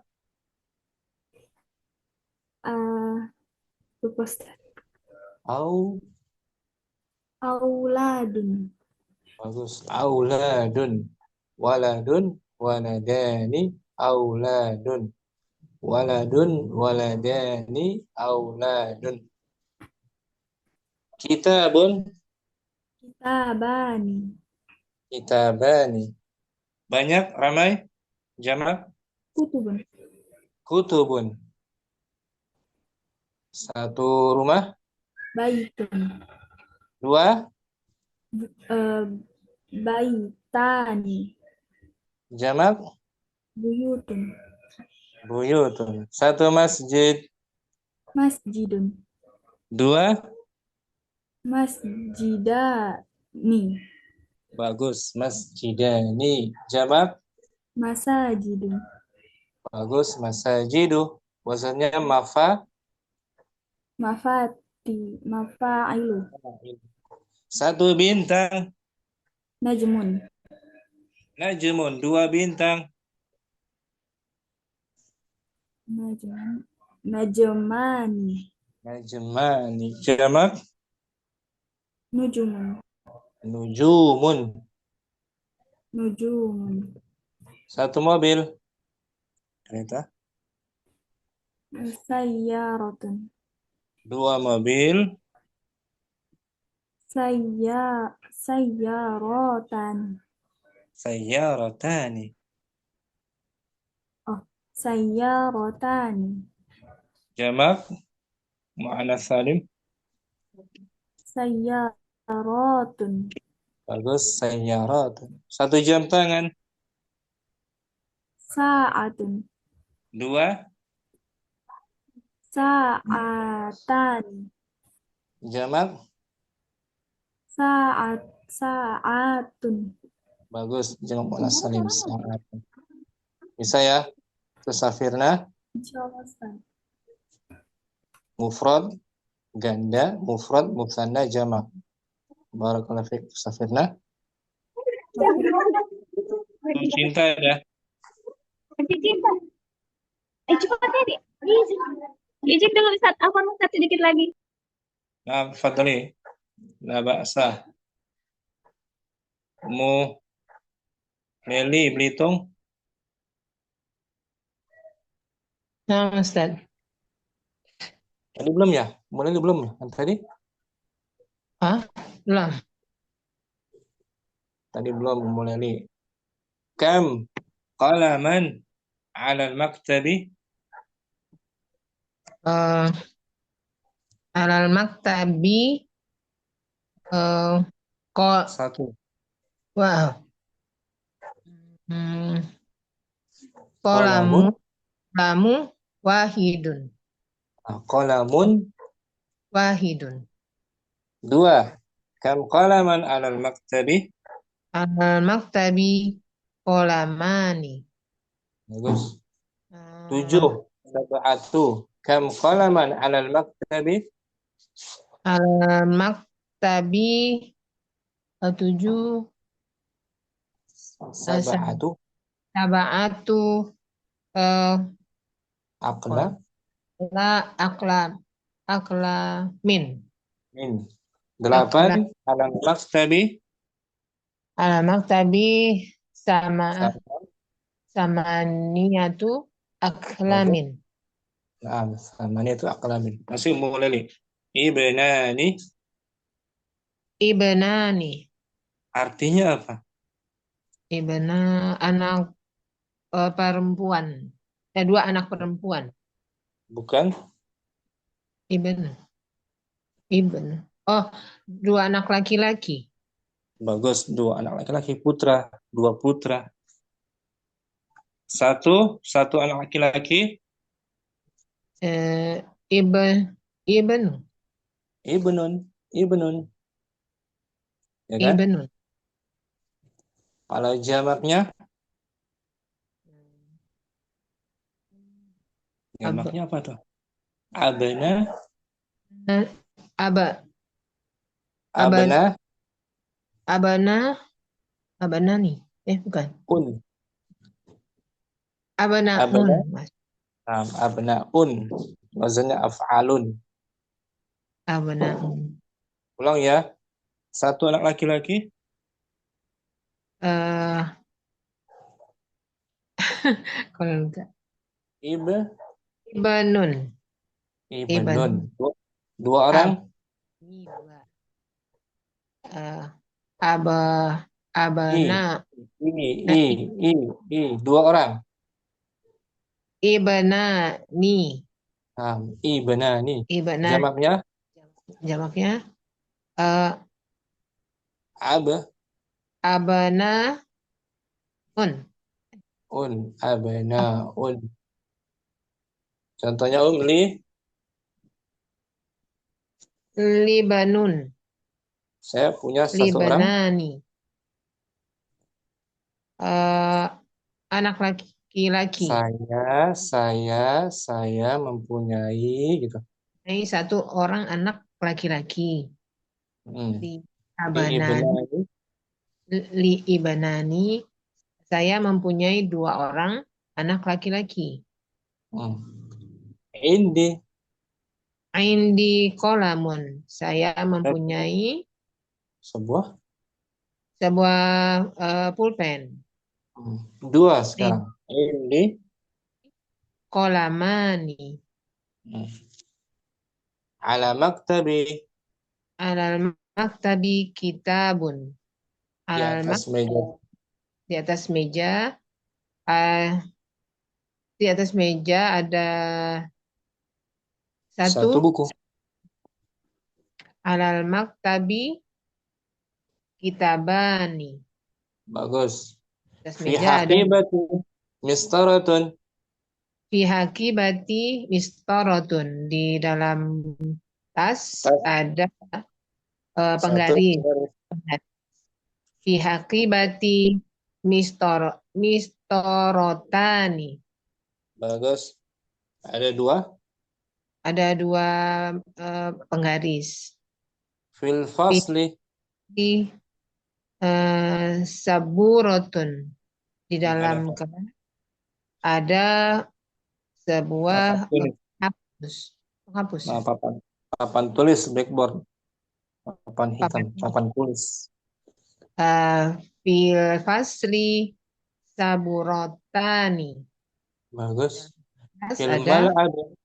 Lupa, Ustaz. Auladun. Bagus. Auladun. Waladun. Waladani. Auladun. Waladun. Waladani. Auladun. Kitabun. Kitabani. Kitabani. Banyak, ramai? Jamak? Kutubun. Kutubun. Satu rumah? Baitun. 2? Baitani. Jamak? Buyutun. Buyutun. Satu masjid? Masjidun. 2? Masjidani. Bagus. Masjidani. Jamak? Masajidun. Bagus. Masajidu. Wazannya Mafailu. Satu bintang. Najmun. Najmun. 2 bintang. Najmani. Najmani. Jamak? Nujumun. Nujumun. Nujumun. Satu mobil. Kereta. Sayyaratun. 2 mobil. Sayyaratan. Sayyaratani. Sayyaratani. Jamak? Mu'anats salim. Sayyaratun. Bagus. Sayyaratun. Satu jam tangan. Sa'atun. 2. Sa'atani. Jamak? Sa'atun. Bagus. Jamak mu'anats salim. Sa'atun. Bisa ya? Tusafirna. Insyaallah, Ustaz. Mufrad. Ganda. Mufrad. Mutsanna. Jamak. Barakallahu fiik. Tusafirna. Cinta ada? Cinta. Cepat tadi. Izin dulu Ustaz, aku mau sedikit lagi. Nah, fadli. La ba'sa. Meli Belitung. Nah, Ustaz. Tadi belum ya? Mulai belum ya? Tadi? Belum. Tadi belum mulai. Kam qalaman 'ala al-maktabi? Alal maktabi. Satu. Wow. Qalamu wahidun. Qalamun. Wahidun. 2. Kam qalaman 'ala al-maktabi? Alal maktabi qalamani. Bagus. 7. Sab'atu. Kam qalaman 'ala al-maktabi? Alal maktabi 7. Sab'atu. Sab'atu aqlamin. 8. 'ala al-maktabi? Alal maktabi samaniyatu aqlamin. Nah, samanya itu aqlamin. Masih mulai nih. Ibnani Ibnani. artinya apa? Ibna anak perempuan. Dua anak perempuan. Bukan? Ibn. Ibn. Oh, dua anak laki-laki. Bagus. Dua anak laki-laki putra. Dua putra. Satu anak laki-laki. Eh, Ibn. Ibn. Ibnun. Ibnun. Ya kan? Ibn. Kalau jamaknya, Ab, jamaknya apa tuh? Abna. aba, aba, Abna. abana, abana nih. Bukan. Un. Abanaun, Abna. Mas. Abnaun. Wazannya af'alun. Abanaun. Ulang ya. Satu anak laki-laki. Eh, kalau enggak. Ibanun. Ibnun. Dua orang. Iba. Aba, I. abana. Dua orang. Ibana ni. Ibnani. Ibana. Jamaknya Jamaknya. ab. Abana. Un. Abnaun. Contohnya Libanun. saya punya satu orang. Libanani. Anak laki-laki. Saya mempunyai gitu. Ini satu orang anak laki-laki. Li abanani. Ibnani. Li ibanani. Saya mempunyai dua orang anak laki-laki. Indi. Indi kolamun. Saya mempunyai Sebuah. pulpen. Dua sekarang. Indi. Kolamani. Ala maktabi. Alal maktabi kitabun. Di atas meja. Di atas meja. Di atas meja ada Satu buku. Alal maktabi kitabani. Bagus. Di atas Fi meja ada haqibati mistaratun. fi hakibati mistaratun. Di dalam tas ada penggaris. Fi hakibati mistorotani. Bagus. Ada dua. Ada dua penggaris. Fil fasli. Di saburotun. Di dalam kelas ada sebuah penghapus. Nah, papan tulis blackboard. Papan hitam, papan tulis. Fil fasli saburotani. Bagus. Fil Ada mal'abi.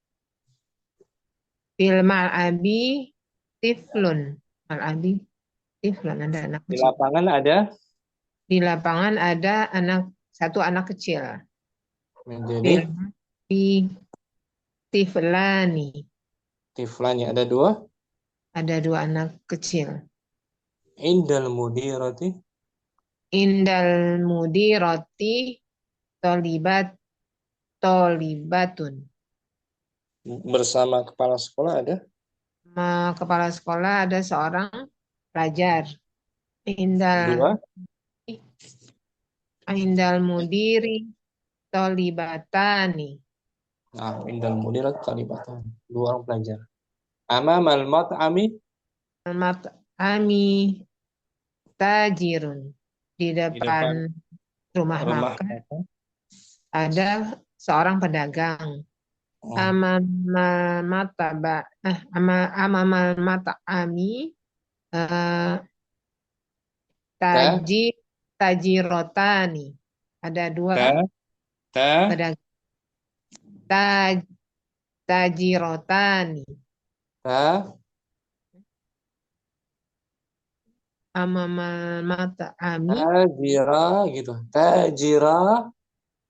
fil mal'abi tiflun. Mal'abi tiflun, ada anak Di kecil. lapangan ada. Di lapangan ada satu anak kecil. Menjadi Fil tiflani. tiflani ada dua. Ada dua anak kecil. Indal mudirati. Indal mudirati tolibatun. Bersama kepala sekolah ada. Kepala sekolah ada seorang pelajar. Indal mudiri tolibatani. Nah, indal mudirati tolibatan. Dua orang pelajar. Amamal mat'ami. Mat'ami tajirun. Di depan rumah makan ada seorang pedagang. Amamal mat'ami tajirotani. Ada dua pedagang. tajirotani. Ta, Amamal mat'ami. tajira gitu. Tajira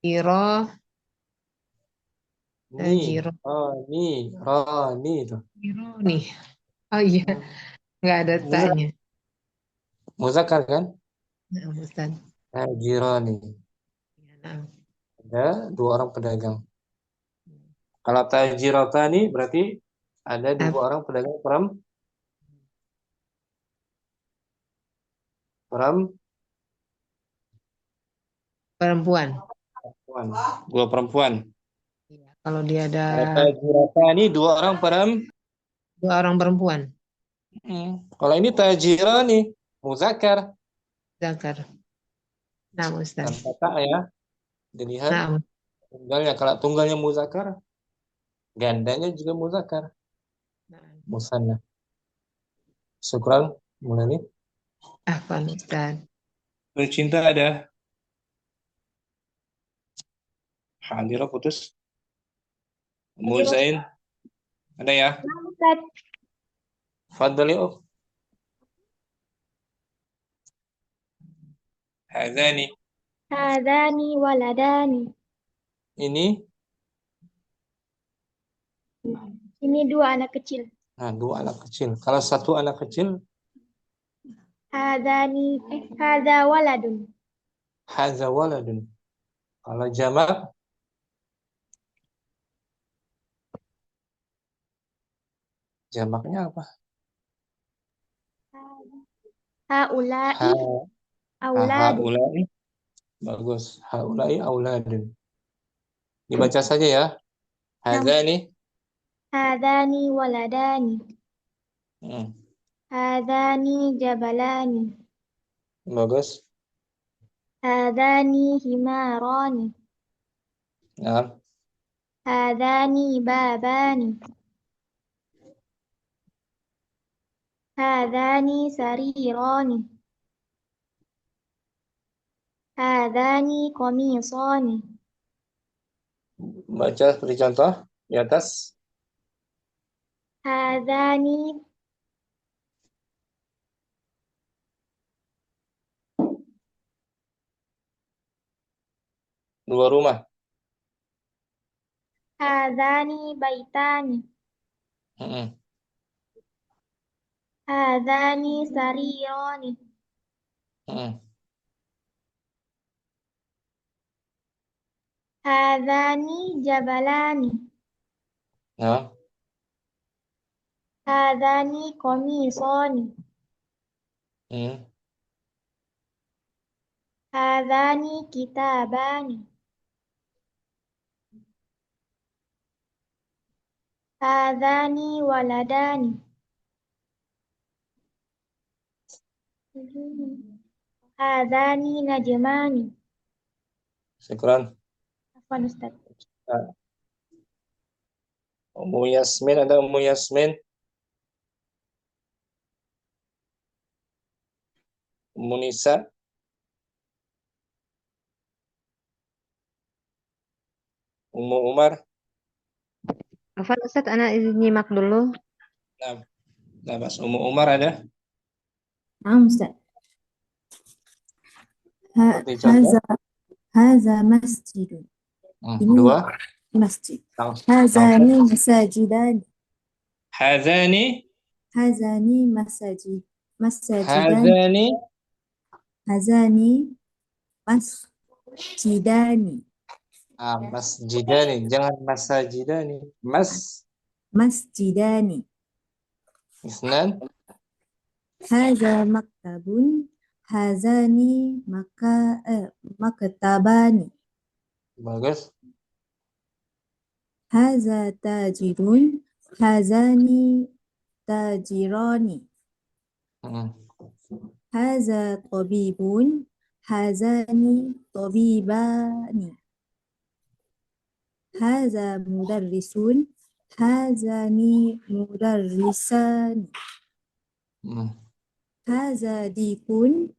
Iro. ni. Tajiro. Oh, ni. Rani itu. Iro nih. Oh iya. Nggak ada tanya. Muzakkar kan? Nah, Ustaz. Tajirani. Nah, Ada dua orang pedagang. Kalau tajirotani berarti ada dua orang pedagang perempuan. perempuan. Dua perempuan. Iya. Kalau dia ada Kalau tajirotani dua orang dua orang perempuan. Kalau ini tajirani muzakkar Zakar. Nah, Ustaz. tanpa ta ya. Dilihat Nah, tunggalnya. Kalau tunggalnya muzakkar, gandanya juga muzakkar. Musanna. Syukran. Mulai nih. Afwan Ustaz. Bercinta ada. Hadira putus. Muzain. Ada ya? Ustaz. Fadli oh. Hadani. Hadani waladani. Ini. Ini dua anak kecil. Nah, dua anak kecil. Kalau satu anak kecil, Hada waladun. hadza waladun. Kalau jamak, jamaknya apa? Haulai auladun. Haulai. Bagus. Haulai auladun. Dibaca saja ya. Hadzani. Hadani waladani. Hadani jabalani. Bagus. Hadani himarani. Nah, Hadani babani. Hadani sarirani. Hadani qamisani. baca seperti contoh di atas. Hadani Dua rumah. hadani baitani. Mm-mm. Hadani sarirani. Mm-mm. Hadani jabalani. Nah, Hadani qamisani. mm. Hadani kitabani. Hadani waladani. Hadani najmani. Syukran. Afwan Ustaz. Ummu Yasmin, ada Ummu Yasmin. Ummu Nisa. Ummu Umar. Afwan Ustaz, anak izin nyimak dulu. Nah, Mas Ummu Umar ada. Ustaz. Seperti contoh. Haza masjidun. Ini Dua. masjid. Hazani masajidani. Hazani Masajidani. Hazani Masjidani. Masjidani. Jangan masajidani. Masjidani. Isnan. Haza maktabun. Hazani maktabani. Bagus. Haza tajirun. Hazani tajirani. Haza tabibun. Hazani tabibani. Haza mudarrisun. Hazani mudarrisani. Haza dikun.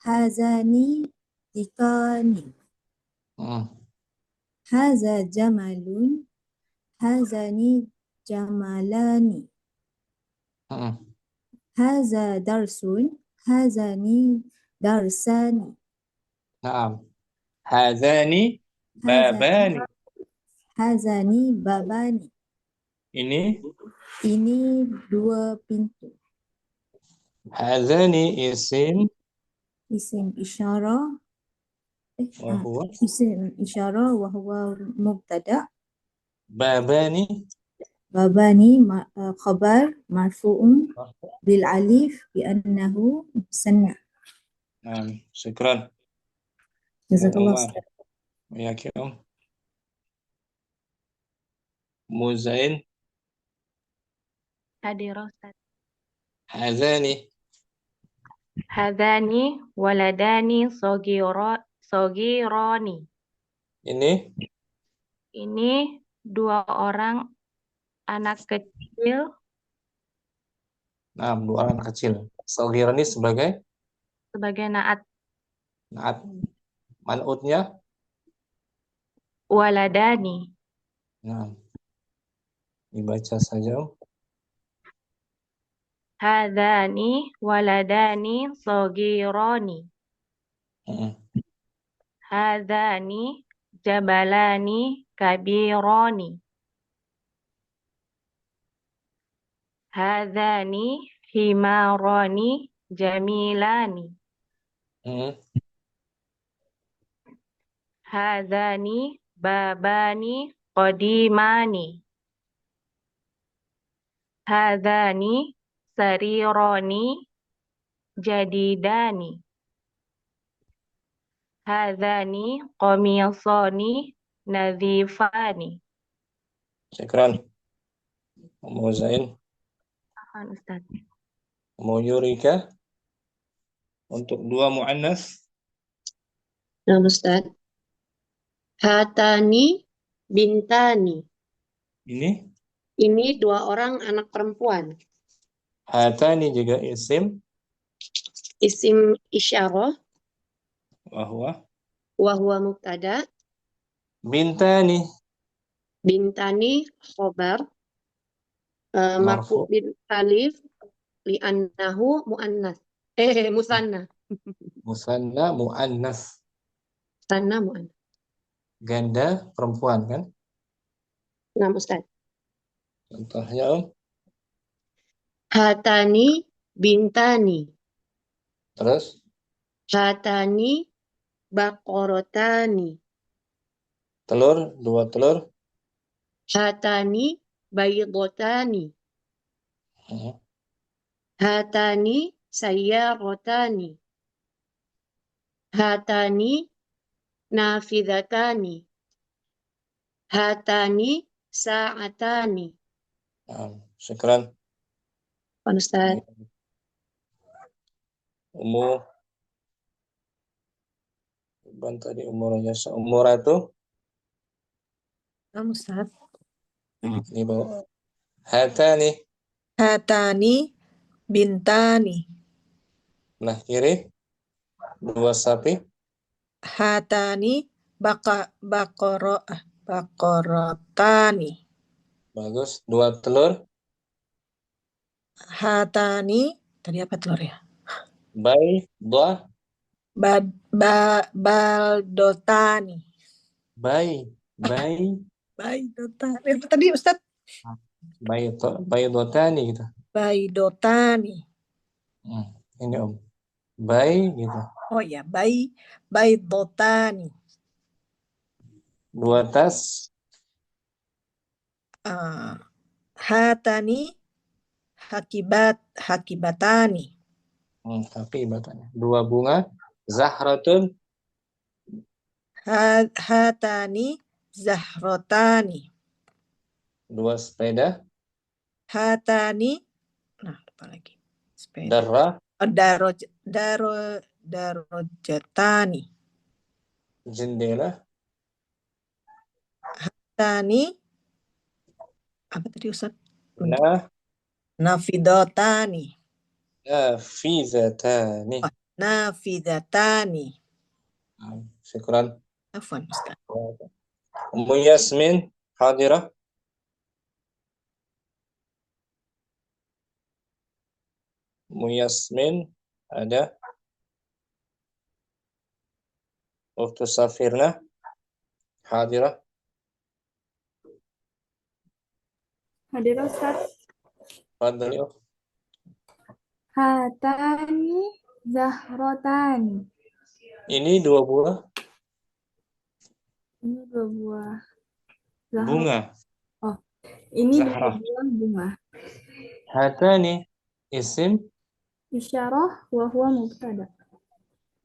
Hazani dikani. Haza jamalun. Hazani jamalani. Hmm. Haza darsun. Hazani darsani. Naam. Hadzani Hazani, babani. hazani babani. Ini Ini dua pintu. hadzani isim Isim isyarah. wa huwa Isim isyarah wa huwa mubtada. babani. Babani khabar marfu'un bil alif bi annahu musanna. Naam, syukran. Jazakallah Umar. Ustaz. Yakin Muzain. Hadirah Ustaz. Hadzani Hadani waladani sogironi. ini Ini dua orang anak kecil dua orang kecil. Saghirani sebagai sebagai naat. naat. Man'utnya Waladani. nah dibaca saja. Hadani waladani sogironi. Hmm. Hadani jabalani kabironi. Hadani himarani jamilani. Hmm. Hadani babani qadimani. Hadani sarironi jadidani. Hadani qamisani nadhifani. Syukran. Muzain. Afwan Ustaz. Yurika untuk dua muannas. Nah, Ustaz. Hatani bintani. Ini Ini dua orang anak perempuan. hatani juga isim Isim isyarah wa wa mubtada. bintani Bintani khobar marfu marfu bil alif li'annahu muannas. Musanna. musanna muannas Musanna muannas. ganda perempuan kan? Nah, Ustaz. Contohnya Hatani bintani. terus Hatani baqaratani. telur, dua telur. Hatani baydotani. Hmm. Hatani sayyaratani. Hatani nafidatani. Hatani sa'atani. Syukran. Pak Ustaz. Tadi umurnya seumuratu. Ustaz. Ini bawa hatani Hatani bintani. belah kiri dua sapi. Hatani baqaratani. Bagus. Dua telur. Hatani tadi apa telur ya? Baldotani. Baydotani. Apa tadi Ustaz? Baydotani gitu. Baydotani. Ini gitu. Oh ya, baydotani. Dua tas. Hatani hakibatani. Hakibatanya. Dua bunga. Zahratun. Hatani zahrotani. Dua sepeda. Hatani. Nah, apa lagi? Sepeda. Darojatani. Jendela. Hatani. Apa tadi Ustaz? Nafizatani. Nafidatani. Syukran. Afwan Ustaz. Yasmin hadirah. Ummu Yasmin ada. Ukhtu Safirna hadirah. Hadir Ustaz. Fadhali. Hatani zahrotani. Ini 2 buah Ini 2 buah zahrot. bunga. Oh, ini 2 Zahrah. buah bunga. Hatani isim. Isyarah wa huwa mubtada.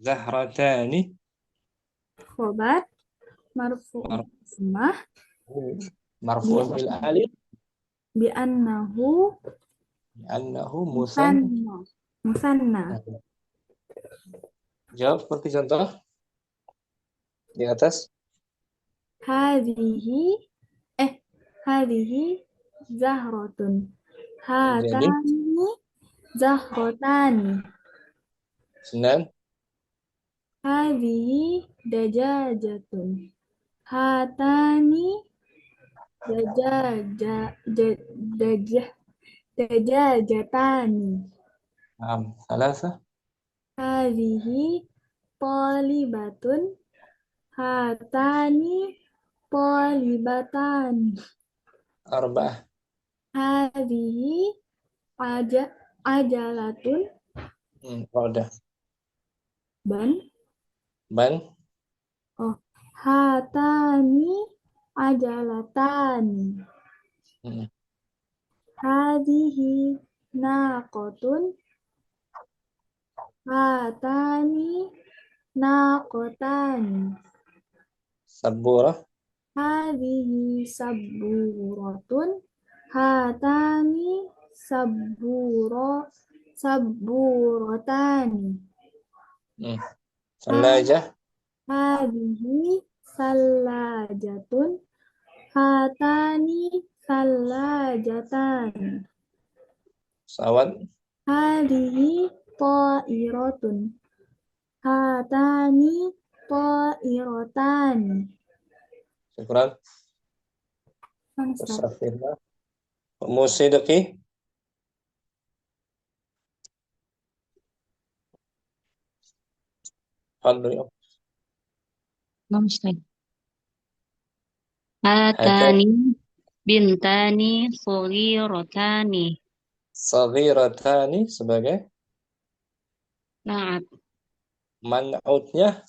Zahratani Khobar marfu'un ismah marfu'un bil alif bi annahu annahu musanna. musanna. Jawab seperti contoh di atas. Hadhihi zahrotun. Jadi Hatani zahrotani. Senan Hadhihi dajajatun. Hatani dajajatani. Salasa Hadhihi talibatun. Hatani talibatani. arba'ah Hadhihi ajalatun. roda Ban. Oh, hatani ajalatani. Hadhihi naqatun. Hatani naqatani. sabura Hadhihi sabburatun. Hatani sabburatani. salajah Hadhihi salajatun. Hatani salajatani. pesawat Hadhihi ta'iratun. Hatani ta'iratani. syukran. Ustaz. Safirna Musidqi Fadli. Belum, Ustaz. Hatani bintani saghiratani. Saghiratani sebagai Na'at. man'utnya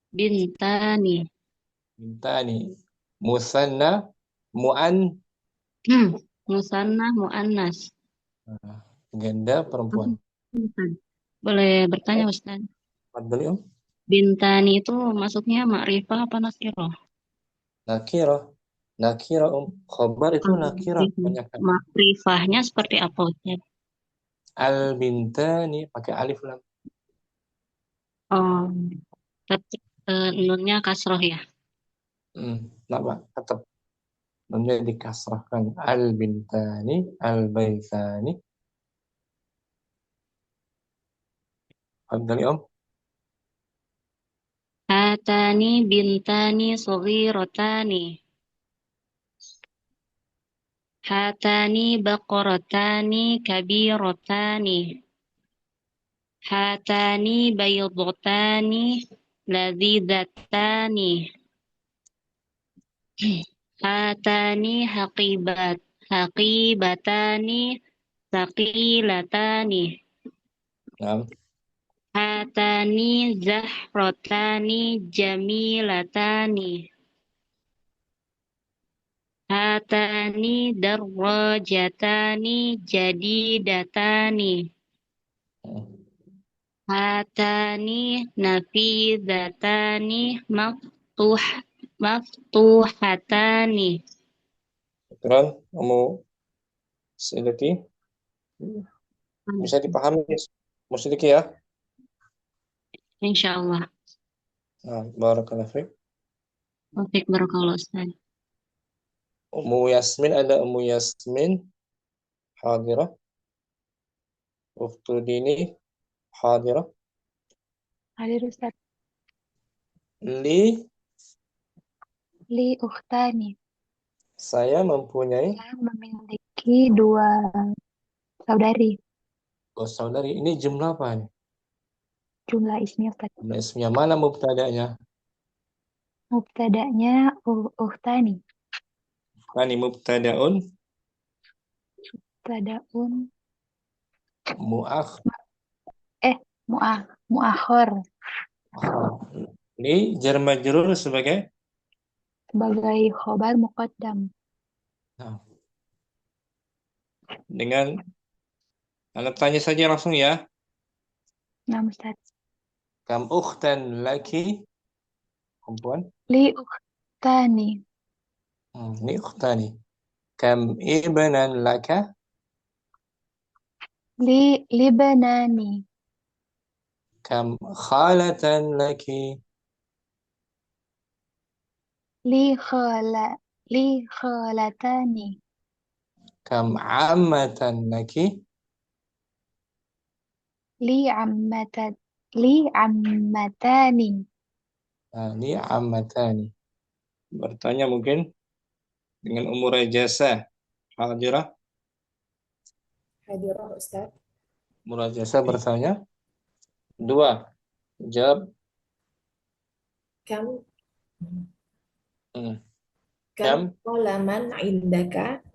Bintani. musanna Musanna mu'annas. ganda perempuan. Boleh bertanya, Ustaz? Fadli. Bintani itu maksudnya makrifah apa nakirah? Nakirah khabar itu nakirah kebanyakan. Makrifahnya seperti apa, Ustaz? Al bintani pakai alif lam. Oh, nunnya kasroh ya? Nama tetap nunnya dikasrahkan. Al bintani al baitani. Fadli. Hatani bintani saghiratani. Hatani baqaratani kabiratani. Hatani baydatani ladzidatani. Hatani haqibatani saqilatani. Hatani zahrotani jamilatani. Hatani darrajatani jadidatani. Hatani nafidatani maftuhatani. Syukran. Sidiki bisa dipahami Sidiki ya? Insyaallah. Barakallahu fiik. Wafik barakallahu Ustaz. Ummu Yasmin ada Ummu Yasmin hadirah. Ukhtu Dini hadirah. Hadir Ustaz. Li Ukhtani. saya mempunyai Saya memiliki 2 saudari. Oh, saudari, ini jumlah apa nih? Jumlah ismi Ustaz. Jumlah ismnya. Mana mubtada'nya? Mubtada'nya uhtani. Ini mubtada'un Mubtada'un mu'akh. mu'akhor Ini jar majrur sebagai sebagai khobar muqaddam. nah, dengan Anda tanya saja langsung ya. Nah, Ustaz. Kam ukhtan laki perempuan. Li ukhtani. Ini ukhtani. Kam ibnan laka. Li libanani. Kam khalatan laki. Li khalatani. Kam ammatan laki. Li ammatani. Nah, ini ammatani. Bertanya mungkin dengan umur jasa. Hadirah. Hadirah Ustaz. Umur jasa bertanya. 2. Jawab. Kam Kam qalaman indaka.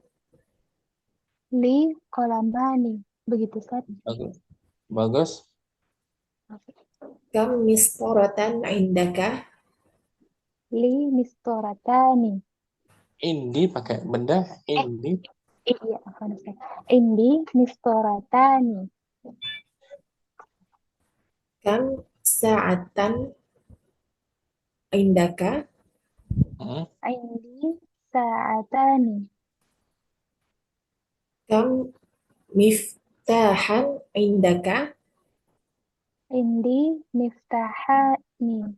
Li qalamani. Begitu, Ustaz. Bagus. Kam mistoratan indaka. Li mistoratani. Indi pakai benda. Indi. Iya, apa Ustaz? Indi mistoratani. Kam sa'atan indaka. Indi sa'atani. Kam miftahan indaka. Indi miftahani.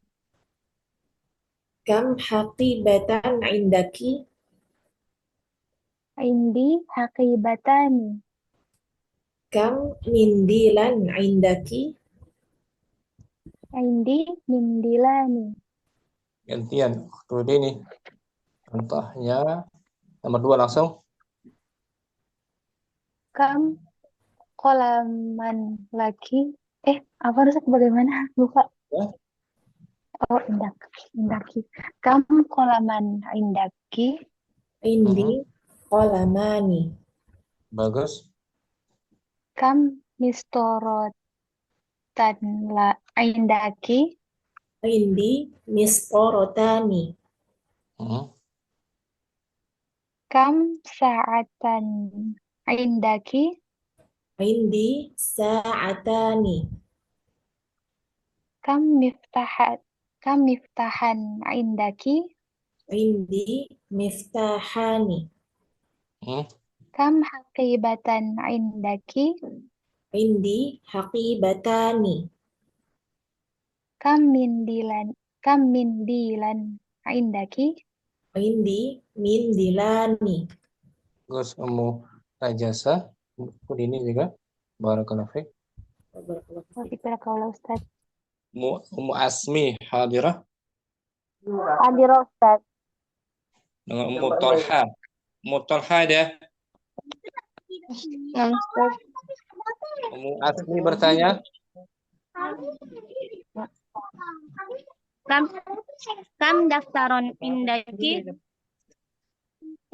Kam haqibatan indaki. Indi haqibatani. Kam mindilan indaki. Indi mindilani. Gantian. Tuh ini. Contohnya. Nomor 2 langsung. Kam kolaman laki. Apa Ustaz? Bagaimana? Lupa. Ya. Oh, indaki. Kam kolaman indaki. Indi qolamani. Bagus. Kam mistorotan indaki. Indi mistorotani. Kam sa'atan indaki. Indi sa'atani. Kam miftahan indaki. Indi miftahani. Kam haqibatan indaki. Indi haqibatani. Kam mindilan indaki. Indi mindilani. Bagus. Jasa. Ini juga. Barakallahu fiik. Barakallahu Ustaz. Asmi hadirah. Hadirah Ustaz. Dengan Talha. Talha ada. Nah, Ustaz. Asmi bertanya. Kam daftaron indaki.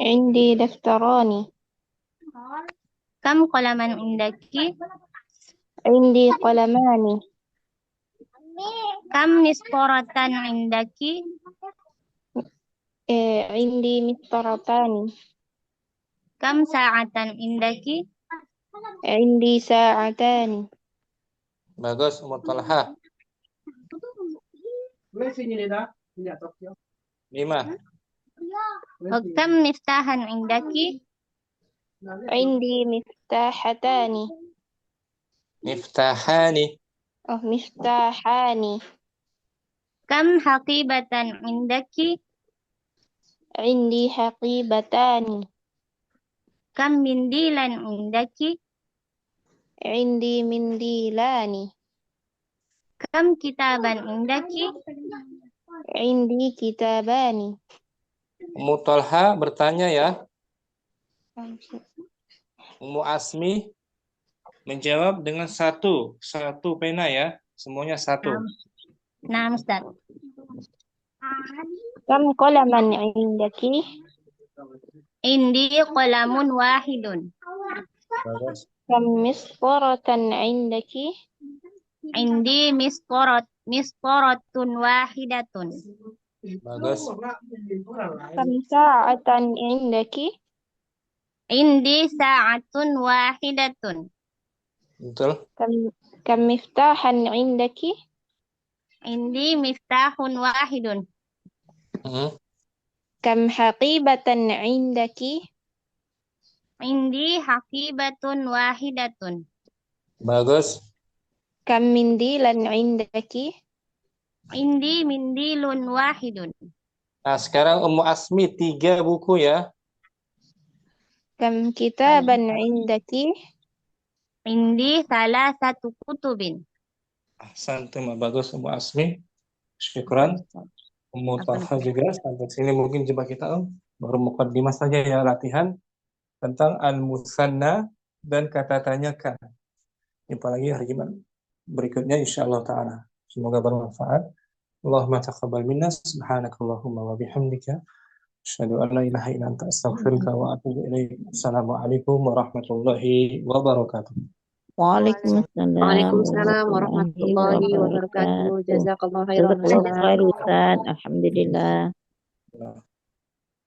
Indi daftarani. Kam qalaman indaki. Indi qalamani. Kam mistoratan indaki. Indi mistoratani. Kam sa'atan indaki. Indi sa'atani. Bagus. Talha. 5. Kam miftahan indaki. Indi miftahatani. Miftahani. Miftahani. Kam haqibatan indaki. Indi haqibatani. Kam mindilan indaki. Indi mindilani. Kam kitaban indaki. Indi kitabani. Talha bertanya ya. Asmi. Menjawab dengan satu pena ya. Semuanya satu. Nah, Ustaz. Kam qalaman indaki? Indi qalamun wahidun. Bagus. Kam misqaratan indaki? Indi misqaratun wahidatun. Bagus. Kam sa'atan indaki? Indi sa'atun wahidatun. Betul. Kam miftahan indaki? Indi miftahun wahidun. Kam haqibatan indaki? Indi haqibatun wahidatun. Bagus. Kam mindilan indaki? Indi mindilun wahidun. Nah, sekarang Ummu Asmi 3 buku ya. Kam kitaban indaki? Indi salasatu kutubin. Ahsantum, bagus Ummu Asmi. Syukran. Ummu Talha juga. Sampai sini mungkin coba kita baru mukaddimah saja ya, latihan tentang al-musanna dan kata tanya kan. Jumpa lagi hari Jumat berikutnya insyaallah taala. Semoga bermanfaat. Allahumma taqabbal minna, subhanakallahumma wa bihamdika asyhadu an la ilaha illa anta astaghfiruka wa atubu ilaik. Assalamualaikum warahmatullahi wabarakatuh. Waalaikumsalam Waalaikumsalam warahmatullahi warahmatullahi wabarakatuh. wabarakatuh. Jazakallahu khairan. Jazakallahu khairan Ustaz. Alhamdulillah.